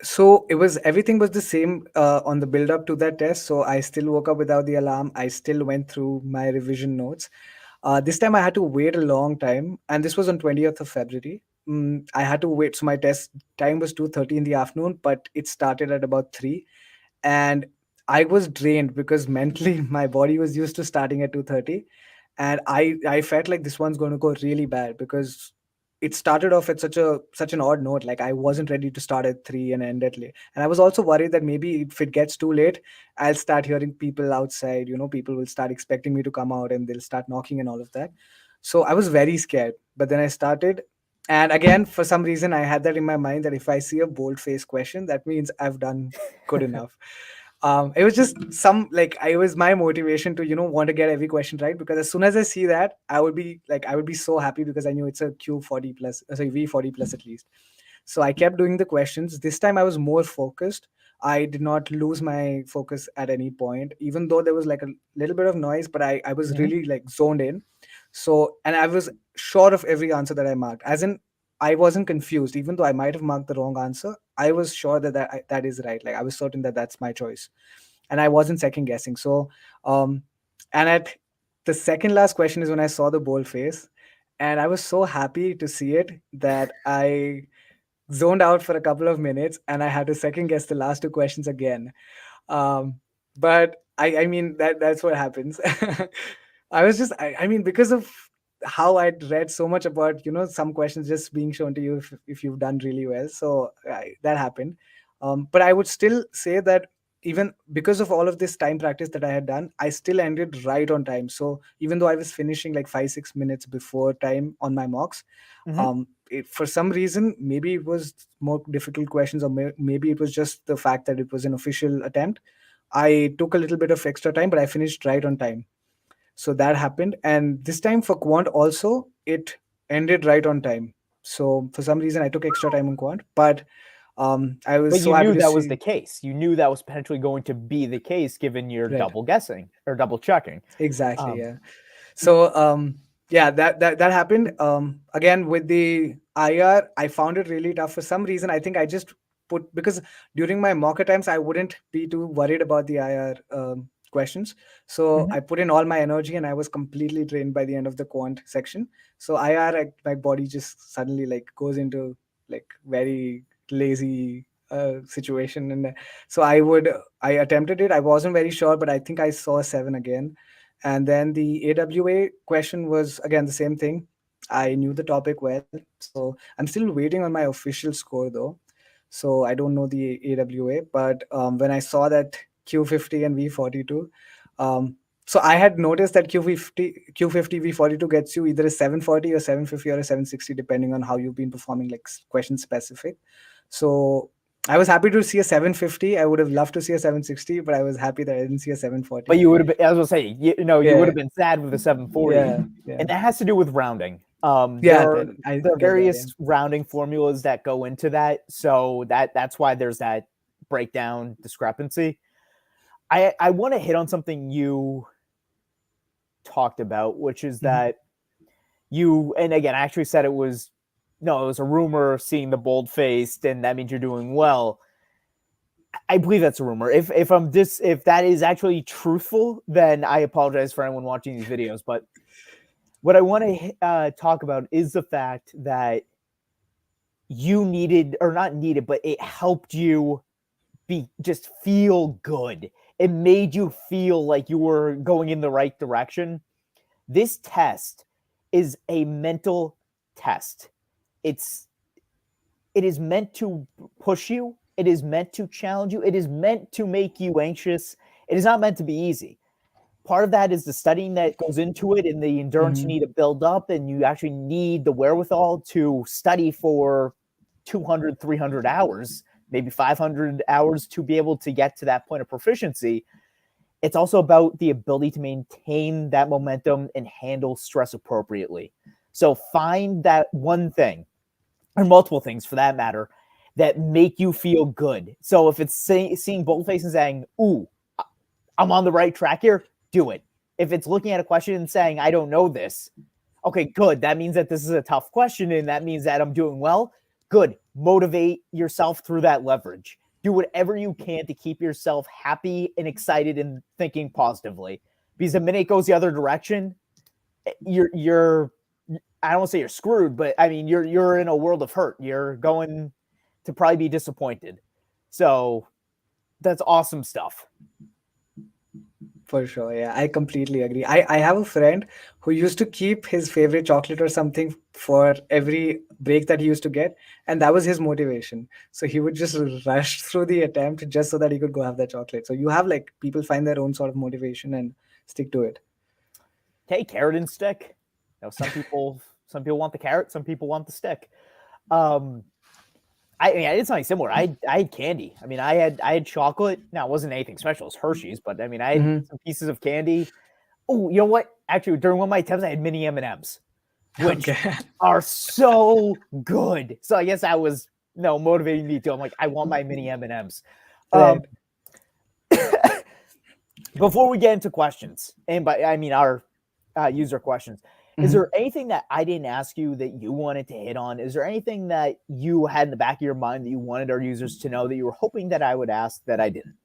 So it was everything was the same on the build up to that test. So I still woke up without the alarm. I still went through my revision notes. This time I had to wait a long time, and this was on 20th of February. I had to wait. So my test time was 2:30 in the afternoon, but it started at about 3, and I was drained because mentally my body was used to starting at 2:30, and I felt like this one's going to go really bad because it started off at such an odd note. Like I wasn't ready to start at 3 and end at late, and I was also worried that maybe if it gets too late, I'll start hearing people outside. People will start expecting me to come out and they'll start knocking and all of that. So I was very scared. But then I started, and again, for some reason, I had that in my mind that if I see a bold face question, that means I've done good enough. It was just some like I was my motivation to want to get every question right, because as soon as I see that, I would be so happy because I knew it's a Q40 plus, sorry, V40 plus at least. So I kept doing the questions. This time I was more focused. I did not lose my focus at any point, even though there was like a little bit of noise, but I was Mm-hmm. really like zoned in. So, and I was sure of every answer that I marked. As in, I wasn't confused, even though I might have marked the wrong answer. I was sure that is right. Like I was certain that that's my choice, and I wasn't second guessing. So, um, and at the second last question is when I saw the bold face, and I was so happy to see it that I zoned out for a couple of minutes and I had to second guess the last two questions again. Um, but I mean that's what happens. I mean, because of how I'd read so much about some questions just being shown to you if you've done really well. So that happened. But I would still say that even because of all of this time practice that I had done, I still ended right on time. So even though I was finishing like 5-6 minutes before time on my mocks, Mm-hmm. for some reason, maybe it was more difficult questions, or maybe it was just the fact that it was an official attempt. I took a little bit of extra time, but I finished right on time. So that happened. And this time for Quant also, it ended right on time. So for some reason, I took extra time on Quant, but I was But so you happy knew to that was see. the case. You knew that was potentially going to be the case given your Right. double guessing or double checking. Exactly. Um, Yeah. So yeah, that happened. Again with the IR, I found it really tough for some reason. I think I just put, because during my mock attempts I wouldn't be too worried about the IR questions. So mhm. I put in all my energy and I was completely drained by the end of the quant section. So IR, my body just suddenly like goes into like very lazy situation. And so I attempted it. I wasn't very sure, but I think I saw a 7 again. And then the AWA question was again the same thing. I knew the topic well, so I'm still waiting on my official score though. So I don't know the AWA, but when I saw that Q50 and V42, um, so I had noticed that Q50 V42 gets you either a 740 or 750 or a 760 depending on how you've been performing, like question specific. So I was happy to see a 750. I would have loved to see a 760, but I was happy that I didn't see a But 740. you would have been, I was gonna say, you would Yeah, have been sad with the 740, yeah, yeah, and that has to do with rounding. yeah. I There are get that. Yeah. various rounding formulas that go into that, so that's why there's that breakdown discrepancy. I want to hit on something you talked about, which is Mhm. that and again, I actually said it was no, it was a rumor seeing the bold faced, and that means you're doing well. I believe that's a rumor. If that is actually truthful, then I apologize for anyone watching these videos. But what I want to talk about is the fact that you needed, or not needed, but it helped you just feel good. It made you feel like you were going in the right direction. This test is a mental test. It's it is meant to push you. It is meant to challenge you. It is meant to make you anxious. It is not meant to be easy. part of that is the studying that goes into it and the endurance you Hmm. need to build up, and you actually need the wherewithal to study for 200, 300 hours, maybe 500 hours to be able to get to that point of proficiency. It's also about the ability to maintain that momentum and handle stress appropriately. So find that one thing, or multiple things for that matter, that make you feel good. So if it's seeing boldface and saying, "Ooh, I'm on the right track here," do it. If it's looking at a question and saying, "I don't know this," okay, good. That means that this is a tough question, and that means that I'm doing well. Good. Motivate yourself through that leverage. Do whatever you can to keep yourself happy and excited and thinking positively. Because the minute it goes the other direction, you're I don't want to say you're screwed, but I mean you're in a world of hurt. You're going to probably be disappointed. So that's awesome stuff. For sure, yeah, I completely agree. I have a friend who used to keep his favorite chocolate or something for every break that he used to get, and that was his motivation. So he would just rush through the attempt just so that he could go have that chocolate. So you have like people find their own sort of motivation and stick to it. Okay, carrot and stick. You know, some people want the carrot, some people want the stick. Um, I did something similar. I had candy. I mean, I had chocolate. Now it wasn't anything special. It's Hershey's, but I mean, I had Hmm. some pieces of candy. Oh, you know what? Actually, during one of my attempts, I had mini M&Ms, which Okay. are so good. So I guess that was motivating me too. I'm like, I want my mini M&Ms. Um, Right. before we get into questions, and by I mean our user questions, is Mhm. there anything that I didn't ask you that you wanted to hit on? Is there anything that you had in the back of your mind that you wanted our users to know that you were hoping that I would ask that I didn't?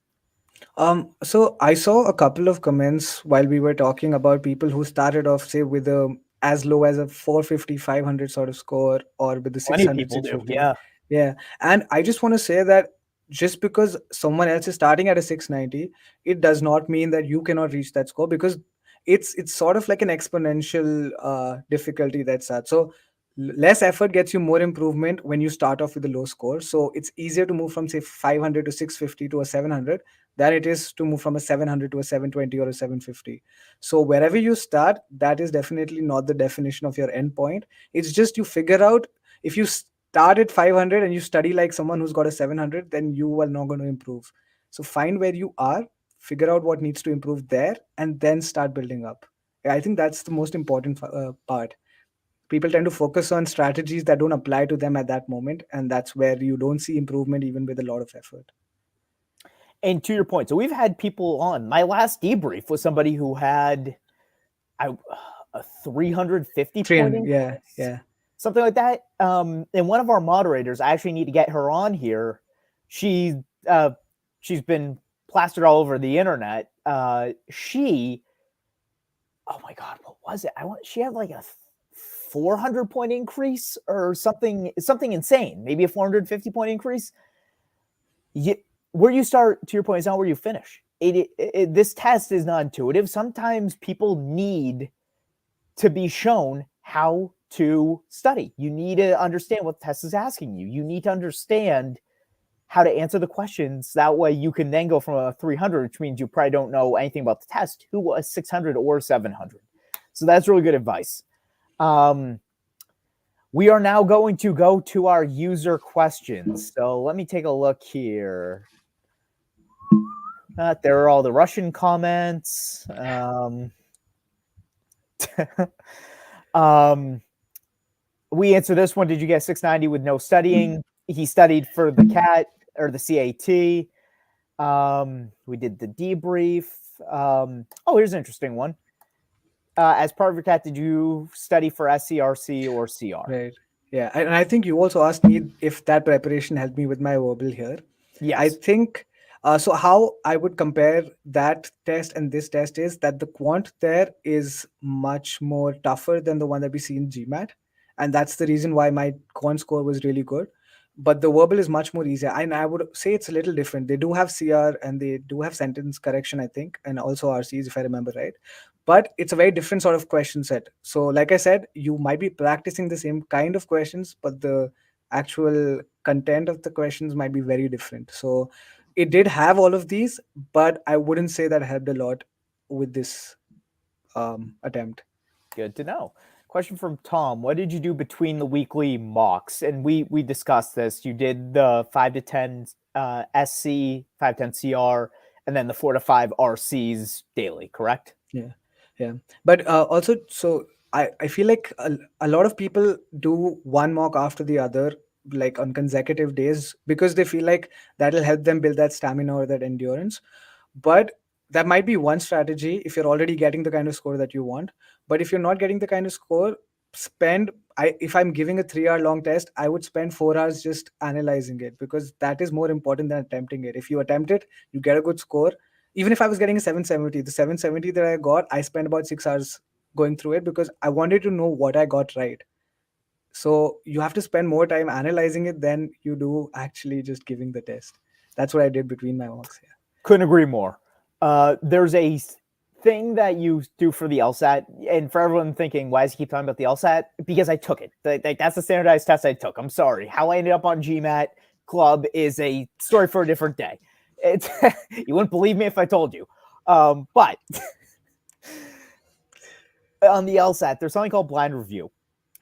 So I saw a couple of comments while we were talking about people who started off, say, with a as low as a 450, 500 sort of score, or with the Plenty six of hundred, people six do. fifty. Yeah. Yeah. And I just want to say that just because someone else is starting at a 690, it does not mean that you cannot reach that score, because it's sort of like an exponential difficulty that's that. So less effort gets you more improvement when you start off with a low score. So it's easier to move from, say, 500 to 650 to a 700 than it is to move from a 700 to a 720 or a 750. So wherever you start, that is definitely not the definition of your end point. It's just you figure out, if you start at 500 and you study like someone who's got a 700, then you are not going to improve. So find where you are, figure out what needs to improve there, and then start building up. I think that's the most important part. People tend to focus on strategies that don't apply to them at that moment, and that's where you don't see improvement even with a lot of effort. And to your point, so we've had people on. My last debrief was somebody who had I a 350 point 300, yeah, increase, yeah. something like that. And one of our moderators, I actually need to get her on here. She uh, she's been plastered all over the internet. Oh my god, what was it? She had like a 400 point increase or something insane. Maybe a 450 point increase. You, where you start, to your point, is not where you finish. This test is not intuitive. Sometimes people need to be shown how to study. You need to understand what the test is asking you. You need to understand how to answer the questions. That way you can then go from a 300, which means you probably don't know anything about the test, to a 600 or 700. So that's really good advice. We are now going to go to our user questions. So let me take a look here. There are all the Russian comments. Um, we answer this one. Did you get 690 with no studying? He studied for the CAT or the CAT. We did the debrief. Here's an interesting one. As part of your CAT, did you study for SCRC or CR? Right. Yeah. And I think you also asked me if that preparation helped me with my verbal here. I Yes. think so. How I would compare that test and this test is that the quant there is much more tougher than the one that we see in GMAT. And that's the reason why my quant score was really good. But the verbal is much more easier. And I would say it's a little different. They do have CR and they do have sentence correction, I think, and also RCs, if I remember right. But it's a very different sort of question set. So like I said, you might be practicing the same kind of questions, but the actual content of the questions might be very different. So it did have all of these, but I wouldn't say that helped a lot with this attempt. Good to know. Question from Tom. What did you do between the weekly mocks? And we discussed this. You did the 5 to 10 SC, 5 to 10 CR, and then the 4 to 5 RCs daily, correct? Yeah, yeah. But also, so I feel like a lot of people do one mock after the other, like on consecutive days, because they feel like that'll help them build that stamina or that endurance. But that might be one strategy if you're already getting the kind of score that you want. But if you're not getting the kind of score, spend I if I'm giving a 3 hour long test, I would spend 4 hours just analyzing it, because that is more important than attempting it. If you attempt it, you get a good score. Even if I was getting a 770, the 770 that I got, I spent about 6 hours going through it because I wanted to know what I got right. So you have to spend more time analyzing it than you do actually just giving the test. That's what I did between my mocks. Yeah. Couldn't agree more. There's a thing that you do for the LSAT, and for everyone thinking, why does he keep talking about the LSAT? Because I took it. That's the standardized test I took. I'm sorry. How I ended up on GMAT Club is a story for a different day. It's you wouldn't believe me if I told you. But on the LSAT, there's something called blind review.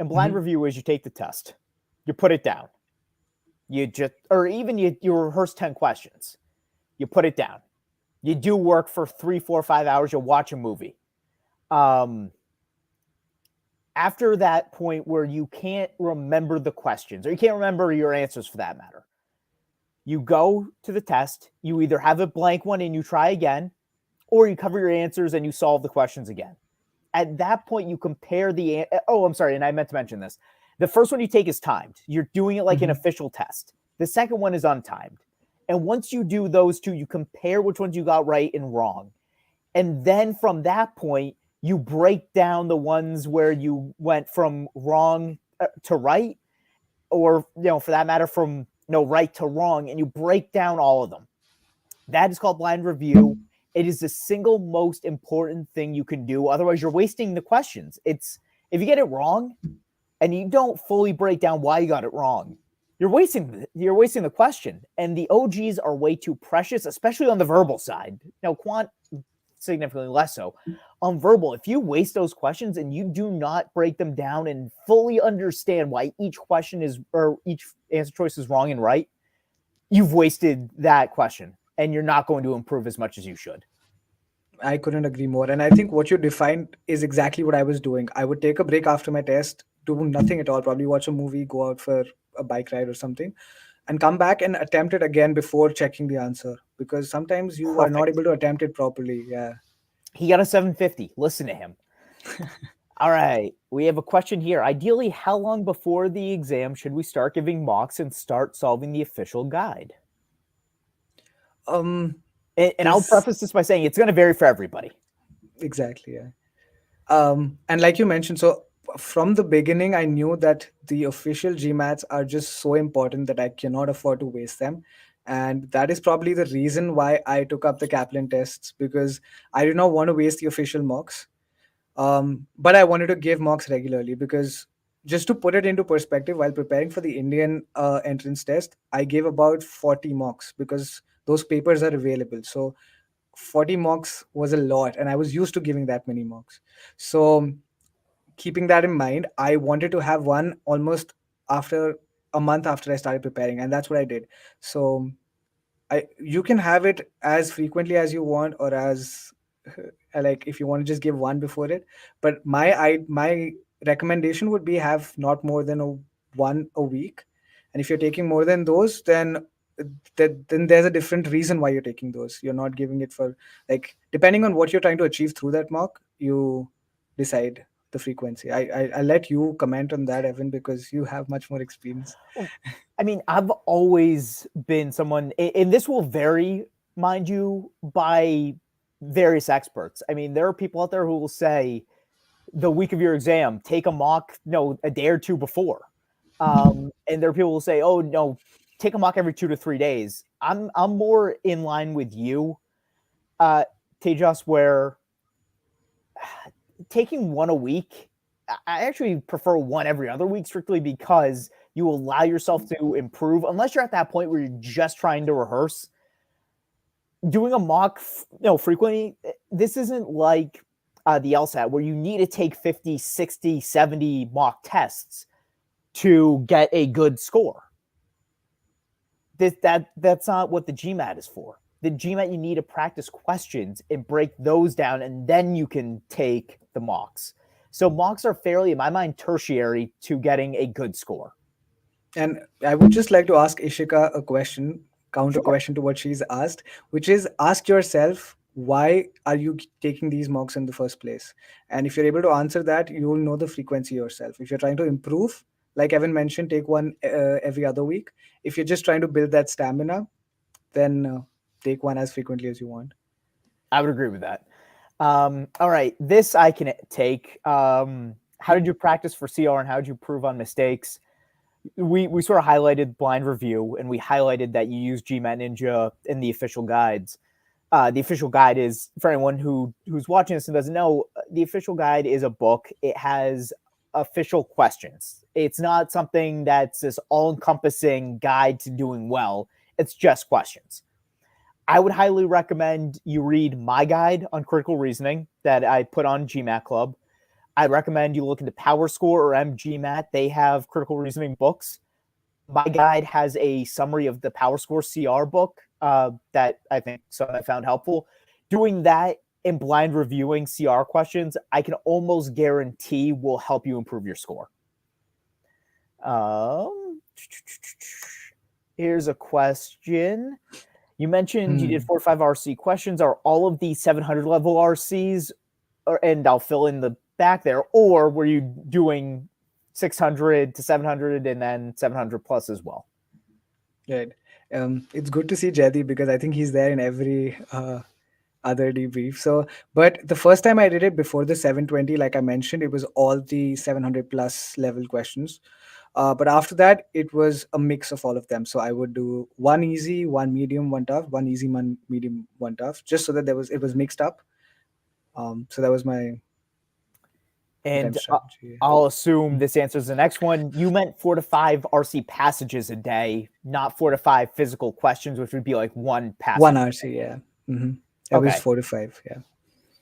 And blind review is you take the test, you put it down. You rehearse 10 questions. You put it down. You do work for 3, 4, 5 hours. You'll watch a movie. After that point where you can't remember the questions, or you can't remember your answers for that matter, you go to the test. You either have a blank one and you try again, or you cover your answers and you solve the questions again. At that point, you compare I'm sorry, and I meant to mention this. The first one you take is timed. You're doing it like an official test. The second one is untimed. And once you do those two, you compare which ones you got right and wrong. And then from that point, you break down the ones where you went from wrong to right, or, for that matter, from right to wrong, and you break down all of them. That is called blind review. It is the single most important thing you can do. Otherwise, you're wasting the questions. If you get it wrong and you don't fully break down why you got it wrong, you're wasting the question. And the OGs are way too precious, especially on the verbal side. Now, Quant, significantly less so. On verbal, if you waste those questions and you do not break them down and fully understand why each question or each answer choice is wrong and right, you've wasted that question and you're not going to improve as much as you should. I couldn't agree more. And I think what you defined is exactly what I was doing. I would take a break after my test, do nothing at all, probably watch a movie, go out for a bike ride or something, and come back and attempt it again before checking the answer. Because sometimes you are not able to attempt it properly. Yeah. He got a 750. Listen to him. All right. We have a question here. Ideally, how long before the exam should we start giving mocks and start solving the official guide? And I'll preface this by saying it's going to vary for everybody. Exactly. Yeah. And like you mentioned, so from the beginning, I knew that the official GMATs are just so important that I cannot afford to waste them. And that is probably the reason why I took up the Kaplan tests, because I did not want to waste the official mocks. But I wanted to give mocks regularly, because just to put it into perspective, while preparing for the Indian entrance test, I gave about 40 mocks because those papers are available. So 40 mocks was a lot, and I was used to giving that many mocks. So keeping that in mind, I wanted to have one almost after a month after I started preparing, and that's what I did. So you can have it as frequently as you want, or as like if you want to just give one before it. But my recommendation would be have not more than one a week. And if you're taking more than those, then then there's a different reason why you're taking those. You're not giving it for, like, depending on what you're trying to achieve through that mock, you decide the frequency. I let you comment on that, Evan, because you have much more experience. I mean, I've always been someone, and this will vary, mind you, by various experts. I mean, there are people out there who will say the week of your exam, take a mock, a day or two before. And there are people who will say, oh, no, take a mock every 2 to 3 days. I'm more in line with you, Tejas, where taking one a week, I actually prefer one every other week, strictly because you allow yourself to improve. Unless you're at that point where you're just trying to rehearse, doing a mock, frequently, this isn't like the LSAT where you need to take 50, 60, 70 mock tests to get a good score. That's not what the GMAT is for. The GMAT, you need to practice questions and break those down, and then you can take the mocks. So mocks are fairly, in my mind, tertiary to getting a good score. And I would just like to ask Ishika a question, counter Sure. question to what she's asked, which is ask yourself, why are you taking these mocks in the first place? And if you're able to answer that, you will know the frequency yourself. If you're trying to improve, like Evan mentioned, take one every other week. If you're just trying to build that stamina, then take one as frequently as you want. I would agree with that. All right, this I can take. How did you practice for CR, and how did you improve on mistakes? We sort of highlighted blind review, and we highlighted that you use GMAT Ninja in the official guides. The official guide is, for anyone who's watching this and doesn't know, the official guide is a book. It has official questions. It's not something that's this all-encompassing guide to doing well. It's just questions. I would highly recommend you read my guide on critical reasoning that I put on GMAT Club. I'd recommend you look into PowerScore or MGMAT. They have critical reasoning books. My guide has a summary of the PowerScore CR book that I think I found helpful. Doing that and blind reviewing CR questions, I can almost guarantee will help you improve your score. Here's a question. You mentioned you did 4 or 5 RC questions. Are all of the 700 level RCs, and I'll fill in the back there, or were you doing 600 to 700 and then 700 plus as well? Right. It's good to see Jedi because I think he's there in every other debrief. So, but the first time I did it before the 720, like I mentioned, it was all the 700 plus level questions. But after that, it was a mix of all of them. So I would do one easy, one medium, one tough, one easy, one medium, one tough, just so that it was mixed up. So that was my And strategy. I'll assume this answers the next one. You meant 4 to 5 RC passages a day, not 4 to 5 physical questions, which would be like one passage. One RC, yeah. Mm-hmm. That was 4 to 5, yeah.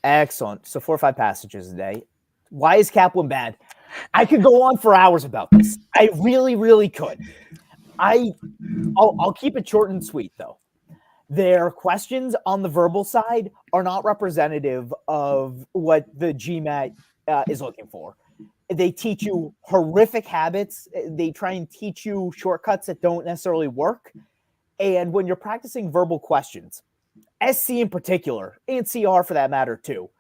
Excellent. So 4 or 5 passages a day. Why is Kaplan bad? I could go on for hours about this. I really, really could. I'll keep it short and sweet, though. Their questions on the verbal side are not representative of what the GMAT is looking for. They teach you horrific habits. They try and teach you shortcuts that don't necessarily work. And when you're practicing verbal questions, SC in particular, and CR for that matter too,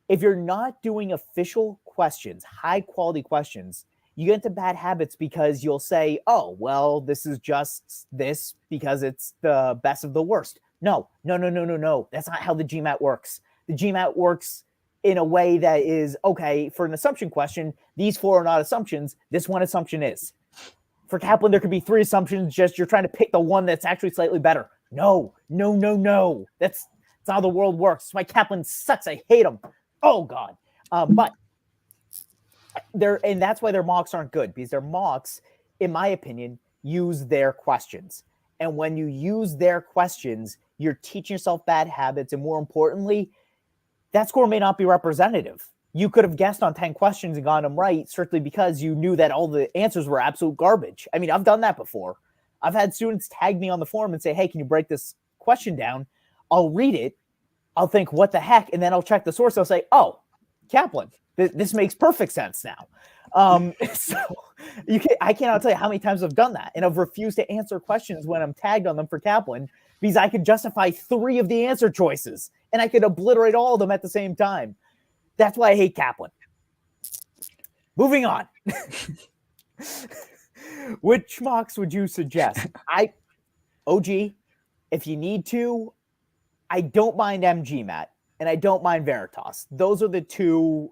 if you're not doing official questions, high quality questions, you get into bad habits because you'll say, oh, well, this is just this because it's the best of the worst. No. That's not how the GMAT works. The GMAT works in a way that is, okay, for an assumption question, these 4 are not assumptions. This one assumption is. For Kaplan, there could be 3 assumptions, just you're trying to pick the one that's actually slightly better. No. That's not how the world works. That's why Kaplan sucks. I hate him. Oh, God. But and that's why their mocks aren't good, because their mocks, in my opinion, use their questions. And when you use their questions, you're teaching yourself bad habits. And more importantly, that score may not be representative. You could have guessed on 10 questions and gotten them right strictly because you knew that all the answers were absolute garbage. I mean, I've done that before. I've had students tag me on the forum and say, hey, can you break this question down? I'll read it. I'll think, what the heck? And then I'll check the source. I'll say, oh, Kaplan, this makes perfect sense now. So I cannot tell you how many times I've done that. And I've refused to answer questions when I'm tagged on them for Kaplan because I could justify 3 of the answer choices and I could obliterate all of them at the same time. That's why I hate Kaplan. Moving on. Which mocks would you suggest? OG, if you need to, I don't mind MGMAT and I don't mind Veritas. Those are the 2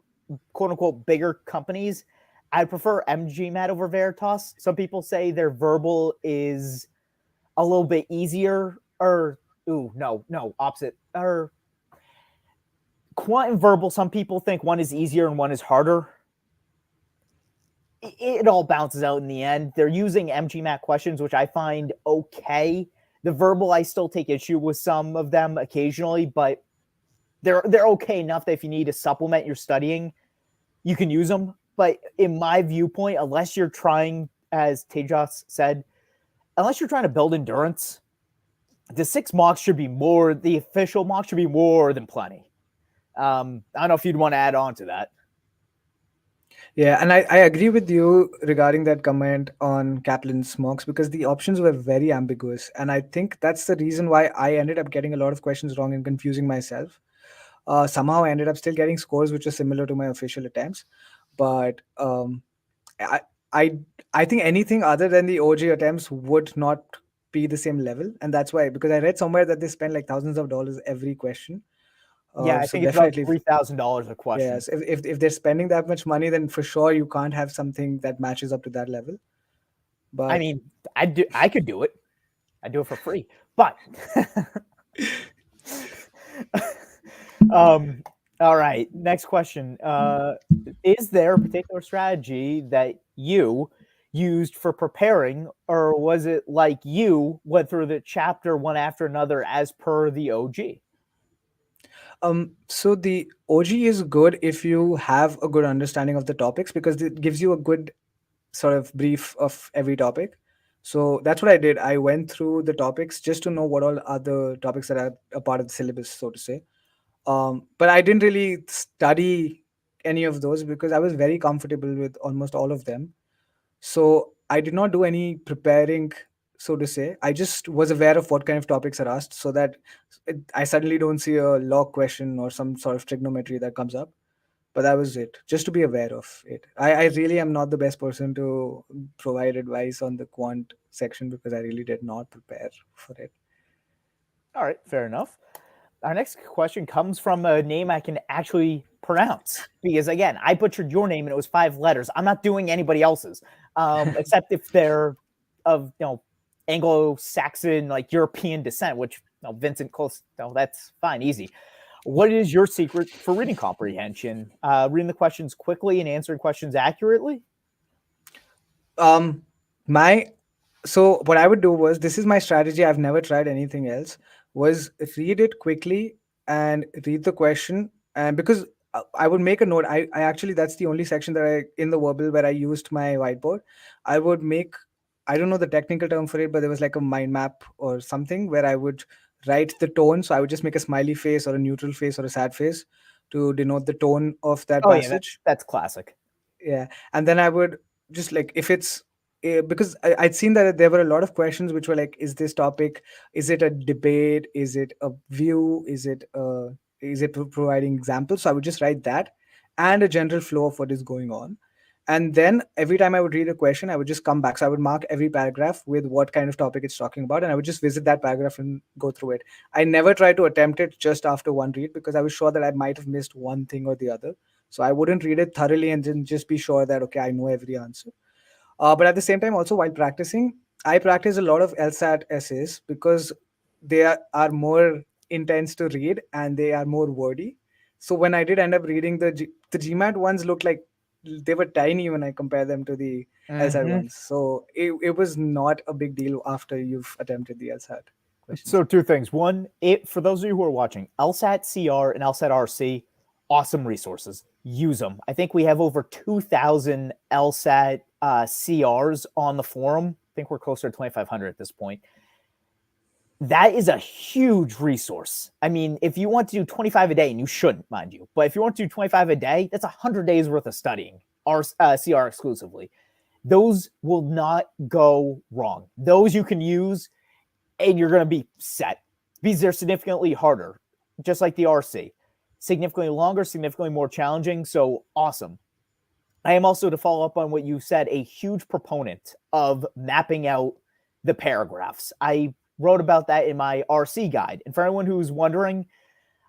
quote unquote bigger companies. I prefer MGMAT over Veritas. Some people say their verbal is a little bit easier, or opposite. Or Quant and verbal, some people think one is easier and one is harder. It all bounces out in the end. They're using MGMAT questions, which I find okay. The verbal, I still take issue with some of them occasionally, but they're okay enough that if you need to supplement your studying, you can use them. But in my viewpoint, unless you're trying, as Tejas said, unless you're trying to build endurance, the 6 mocks should be more, the official mock should be more than plenty. I don't know if you'd want to add on to that. Yeah, and I agree with you regarding that comment on Kaplan's mocks because the options were very ambiguous. And I think that's the reason why I ended up getting a lot of questions wrong and confusing myself. Somehow I ended up still getting scores which are similar to my official attempts. But I, I, I think anything other than the OG attempts would not be the same level. And that's why, because I read somewhere that they spend like thousands of dollars every question. Yeah, I So think it's about definitely, $3,000 a question. yes, if they're spending that much money, then for sure you can't have something that matches up to that level. But I mean, I could do it. I'd do it for free. But all right, next question. Is there a particular strategy that you used for preparing, or was it like you went through the chapter one after another as per the OG? so the OG is good if you have a good understanding of the topics because it gives you a good sort of brief of every topic. So that's what I did. I went through the topics just to know what all other topics that are a part of the syllabus, so to say. But I didn't really study any of those because I was very comfortable with almost all of them. So I did not do any preparing, so to say. I just was aware of what kind of topics are asked so that I suddenly don't see a log question or some sort of trigonometry that comes up. But that was it, just to be aware of it. I really am not the best person to provide advice on the quant section because I really did not prepare for it. All right, fair enough. Our next question comes from a name I can actually pronounce because, again, I butchered your name and it was 5 letters. I'm not doing anybody else's, except if they're of Anglo-Saxon, like European descent, which Vincent Close. No, that's fine, easy. What is your secret for reading comprehension? Reading the questions quickly and answering questions accurately? My so what I would do was, this is my strategy, I've never tried anything else, was read it quickly and read the question. And because I would make a note, I actually, that's the only section that I in the verbal where I used my whiteboard. I would make, I don't know the technical term for it, but there was like a mind map or something where I would write the tone. So I would just make a smiley face or a neutral face or a sad face to denote the tone of that Oh yeah, passage. that's classic. Yeah, and then I would just like, if it's because I'd seen that there were a lot of questions which were like, is this topic, is it a debate, is it a view, is it providing examples? So I would just write that and a general flow of what is going on. And then every time I would read a question, I would just come back. So I would mark every paragraph with what kind of topic it's talking about, and I would just visit that paragraph and go through it. I never tried to attempt it just after one read because I was sure that I might have missed one thing or the other. So I wouldn't read it thoroughly and then just be sure that, okay, I know every answer. But at the same time, also while practicing, I practice a lot of LSAT essays because are more intense to read and they are more wordy. So when I did end up reading the GMAT ones, looked like they were tiny when I compare them to the LSAT Mm-hmm. ones. So it was not a big deal after you've attempted the LSAT questions. So 2 things. One, for those of you who are watching, LSAT CR and LSAT RC, awesome resources. Use them. I think we have over 2,000 LSAT CRs on the forum. I think we're closer to 2,500 at this point. That is a huge resource. I mean, if you want to do 25 a day, and you shouldn't, mind you, but if you want to do 25 a day, that's 100 days worth of studying, CR exclusively. Those will not go wrong. Those you can use and you're going to be set because they're significantly harder, just like the RC. Significantly longer, significantly more challenging. So awesome. I am also, to follow up on what you said, a huge proponent of mapping out the paragraphs. I wrote about that in my RC guide. And for anyone who's wondering,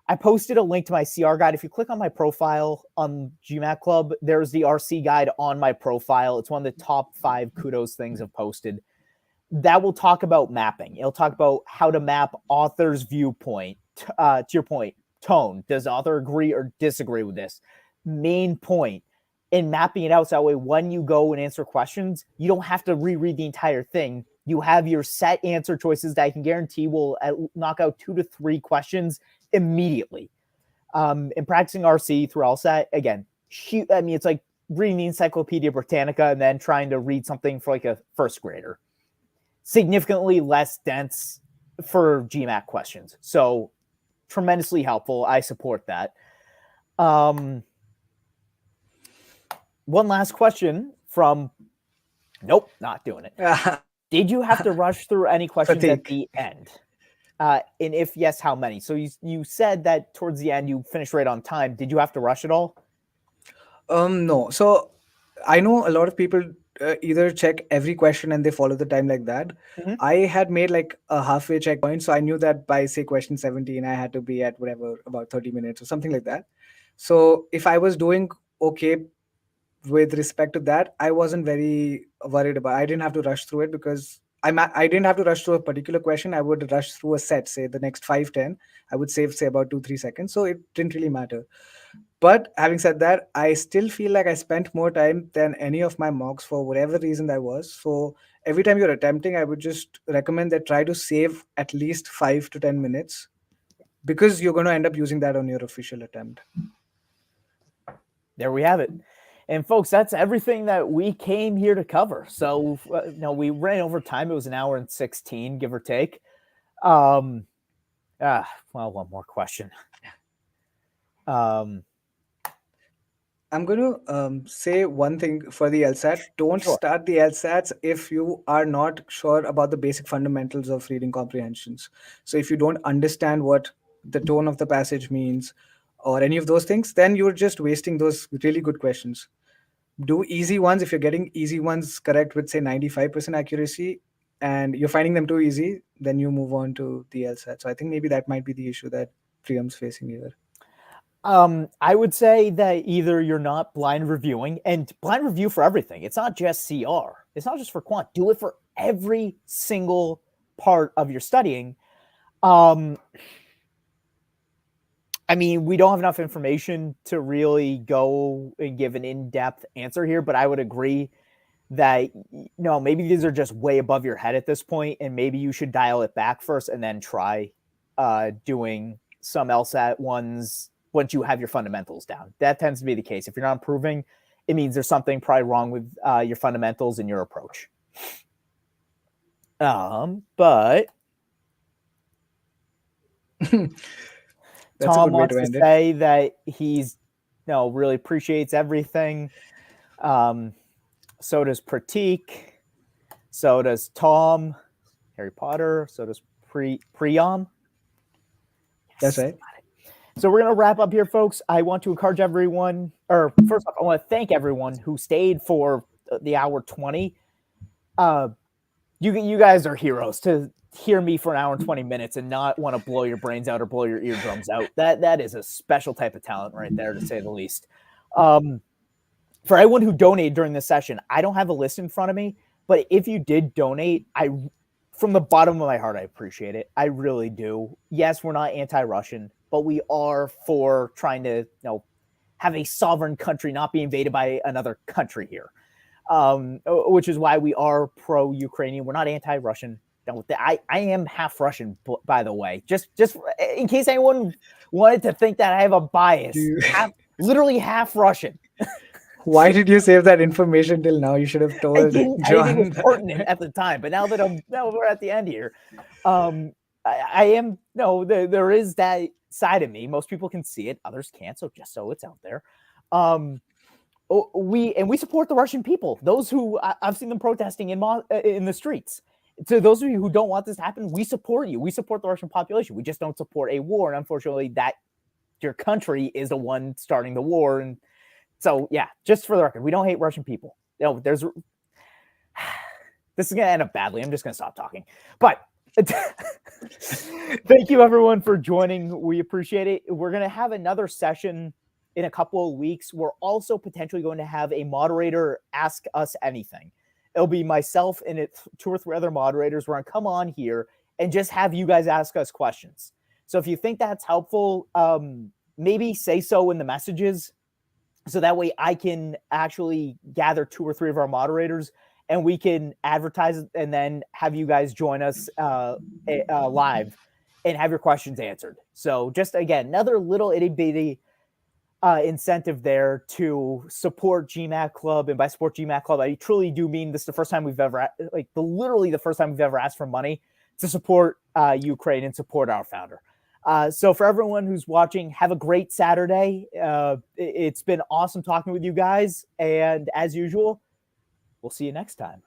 I posted a link to my CR guide. If you click on my profile on GMAT Club, there's the RC guide on my profile. It's one of the top 5 kudos things I've posted. That will talk about mapping. It'll talk about how to map author's viewpoint. To your point, tone. Does the author agree or disagree with this? Main point. In mapping it out, so that way when you go and answer questions, you don't have to reread the entire thing. You have your set answer choices that I can guarantee will knock out 2 to 3 questions immediately. In practicing RC through LSAT, again, it's like reading the Encyclopedia Britannica and then trying to read something for like a first grader. Significantly less dense for GMAT questions. So tremendously helpful. I support that. One last question from nope, not doing it. Did you have to rush through any questions at the end? And if yes, how many? So you said that towards the end you finished right on time. Did you have to rush at all? No. So I know a lot of people either check every question and they follow the time like that. Mm-hmm. I had made like a halfway checkpoint, so I knew that by say question 17, I had to be at whatever about 30 minutes or something like that. So if I was doing okay with respect to that, I wasn't very worried about. I didn't have to rush through it because I didn't have to rush through a particular question. I would rush through a set, say the next 5-10. I would save say about 2-3 seconds, so it didn't really matter. But having said that, I still feel like I spent more time than any of my mocks for whatever reason that was. So every time you're attempting, I would just recommend that try to save at least 5 to 10 minutes because you're going to end up using that on your official attempt. There we have it. And folks, that's everything that we came here to cover. So, we ran over time. It was 1 hour and 16, give or take. One more question. I'm going to say one thing for the LSAT. Don't start the LSATs if you are not sure about the basic fundamentals of reading comprehensions. So if you don't understand what the tone of the passage means or any of those things, then you're just wasting those really good questions. Do easy ones. If you're getting easy ones correct with say 95% accuracy and you're finding them too easy, then you move on to the LSAT. So I think maybe that might be the issue that Priyam's facing here. I would say that either you're not blind reviewing, and blind review for everything. It's not just CR. It's not just for quant. Do it for every single part of your studying. We don't have enough information to really go and give an in-depth answer here, but I would agree that, maybe these are just way above your head at this point, and maybe you should dial it back first and then try doing some LSAT ones once you have your fundamentals down. That tends to be the case. If you're not improving, it means there's something probably wrong with your fundamentals and your approach. But Tom wants to say that he's, really appreciates everything. So does Pratik. So does Tom, Harry Potter. So does Priyam. Yes. That's right. So we're going to wrap up here, folks. I want to encourage everyone, or first off, I want to thank everyone who stayed for the hour 20. You guys are heroes to hear me for 1 hour and 20 minutes and not want to blow your brains out or blow your eardrums out. That is a special type of talent right there, to say the least. For everyone who donated during this session, I don't have a list in front of me, but if you did donate, from the bottom of my heart, I appreciate it. I really do. Yes, we're not anti-Russian, but we are for trying to, have a sovereign country not be invaded by another country here, which is why we are pro-Ukrainian. We're not anti-Russian. I am half Russian, by the way. Just in case anyone wanted to think that I have a bias, literally half Russian. Why did you save that information till now? You should have told I didn't think it was pertinent at the time, but now that we're at the end here, I am, there is that side of me. Most people can see it, others can't. So just so it's out there. We support the Russian people. Those who I've seen them protesting in the streets. To those of you who don't want this to happen, we support you. We support the Russian population. We just don't support a war. And unfortunately, that your country is the one starting the war. And so, yeah, just for the record, we don't hate Russian people. This is going to end up badly. I'm just going to stop talking. But thank you, everyone, for joining. We appreciate it. We're going to have another session in a couple of weeks. We're also potentially going to have a moderator ask us anything. It'll be myself and 2 or 3 other moderators. We're going to come on here and just have you guys ask us questions. So if you think that's helpful, maybe say so in the messages, so that way I can actually gather 2 or 3 of our moderators and we can advertise it and then have you guys join us live and have your questions answered. So just again, another little itty bitty incentive there to support GMAT Club. And by support GMAT Club, I truly do mean this is the first time we've ever, literally the first time we've ever asked for money to support Ukraine and support our founder. So for everyone who's watching, have a great Saturday. It's been awesome talking with you guys. And as usual, we'll see you next time.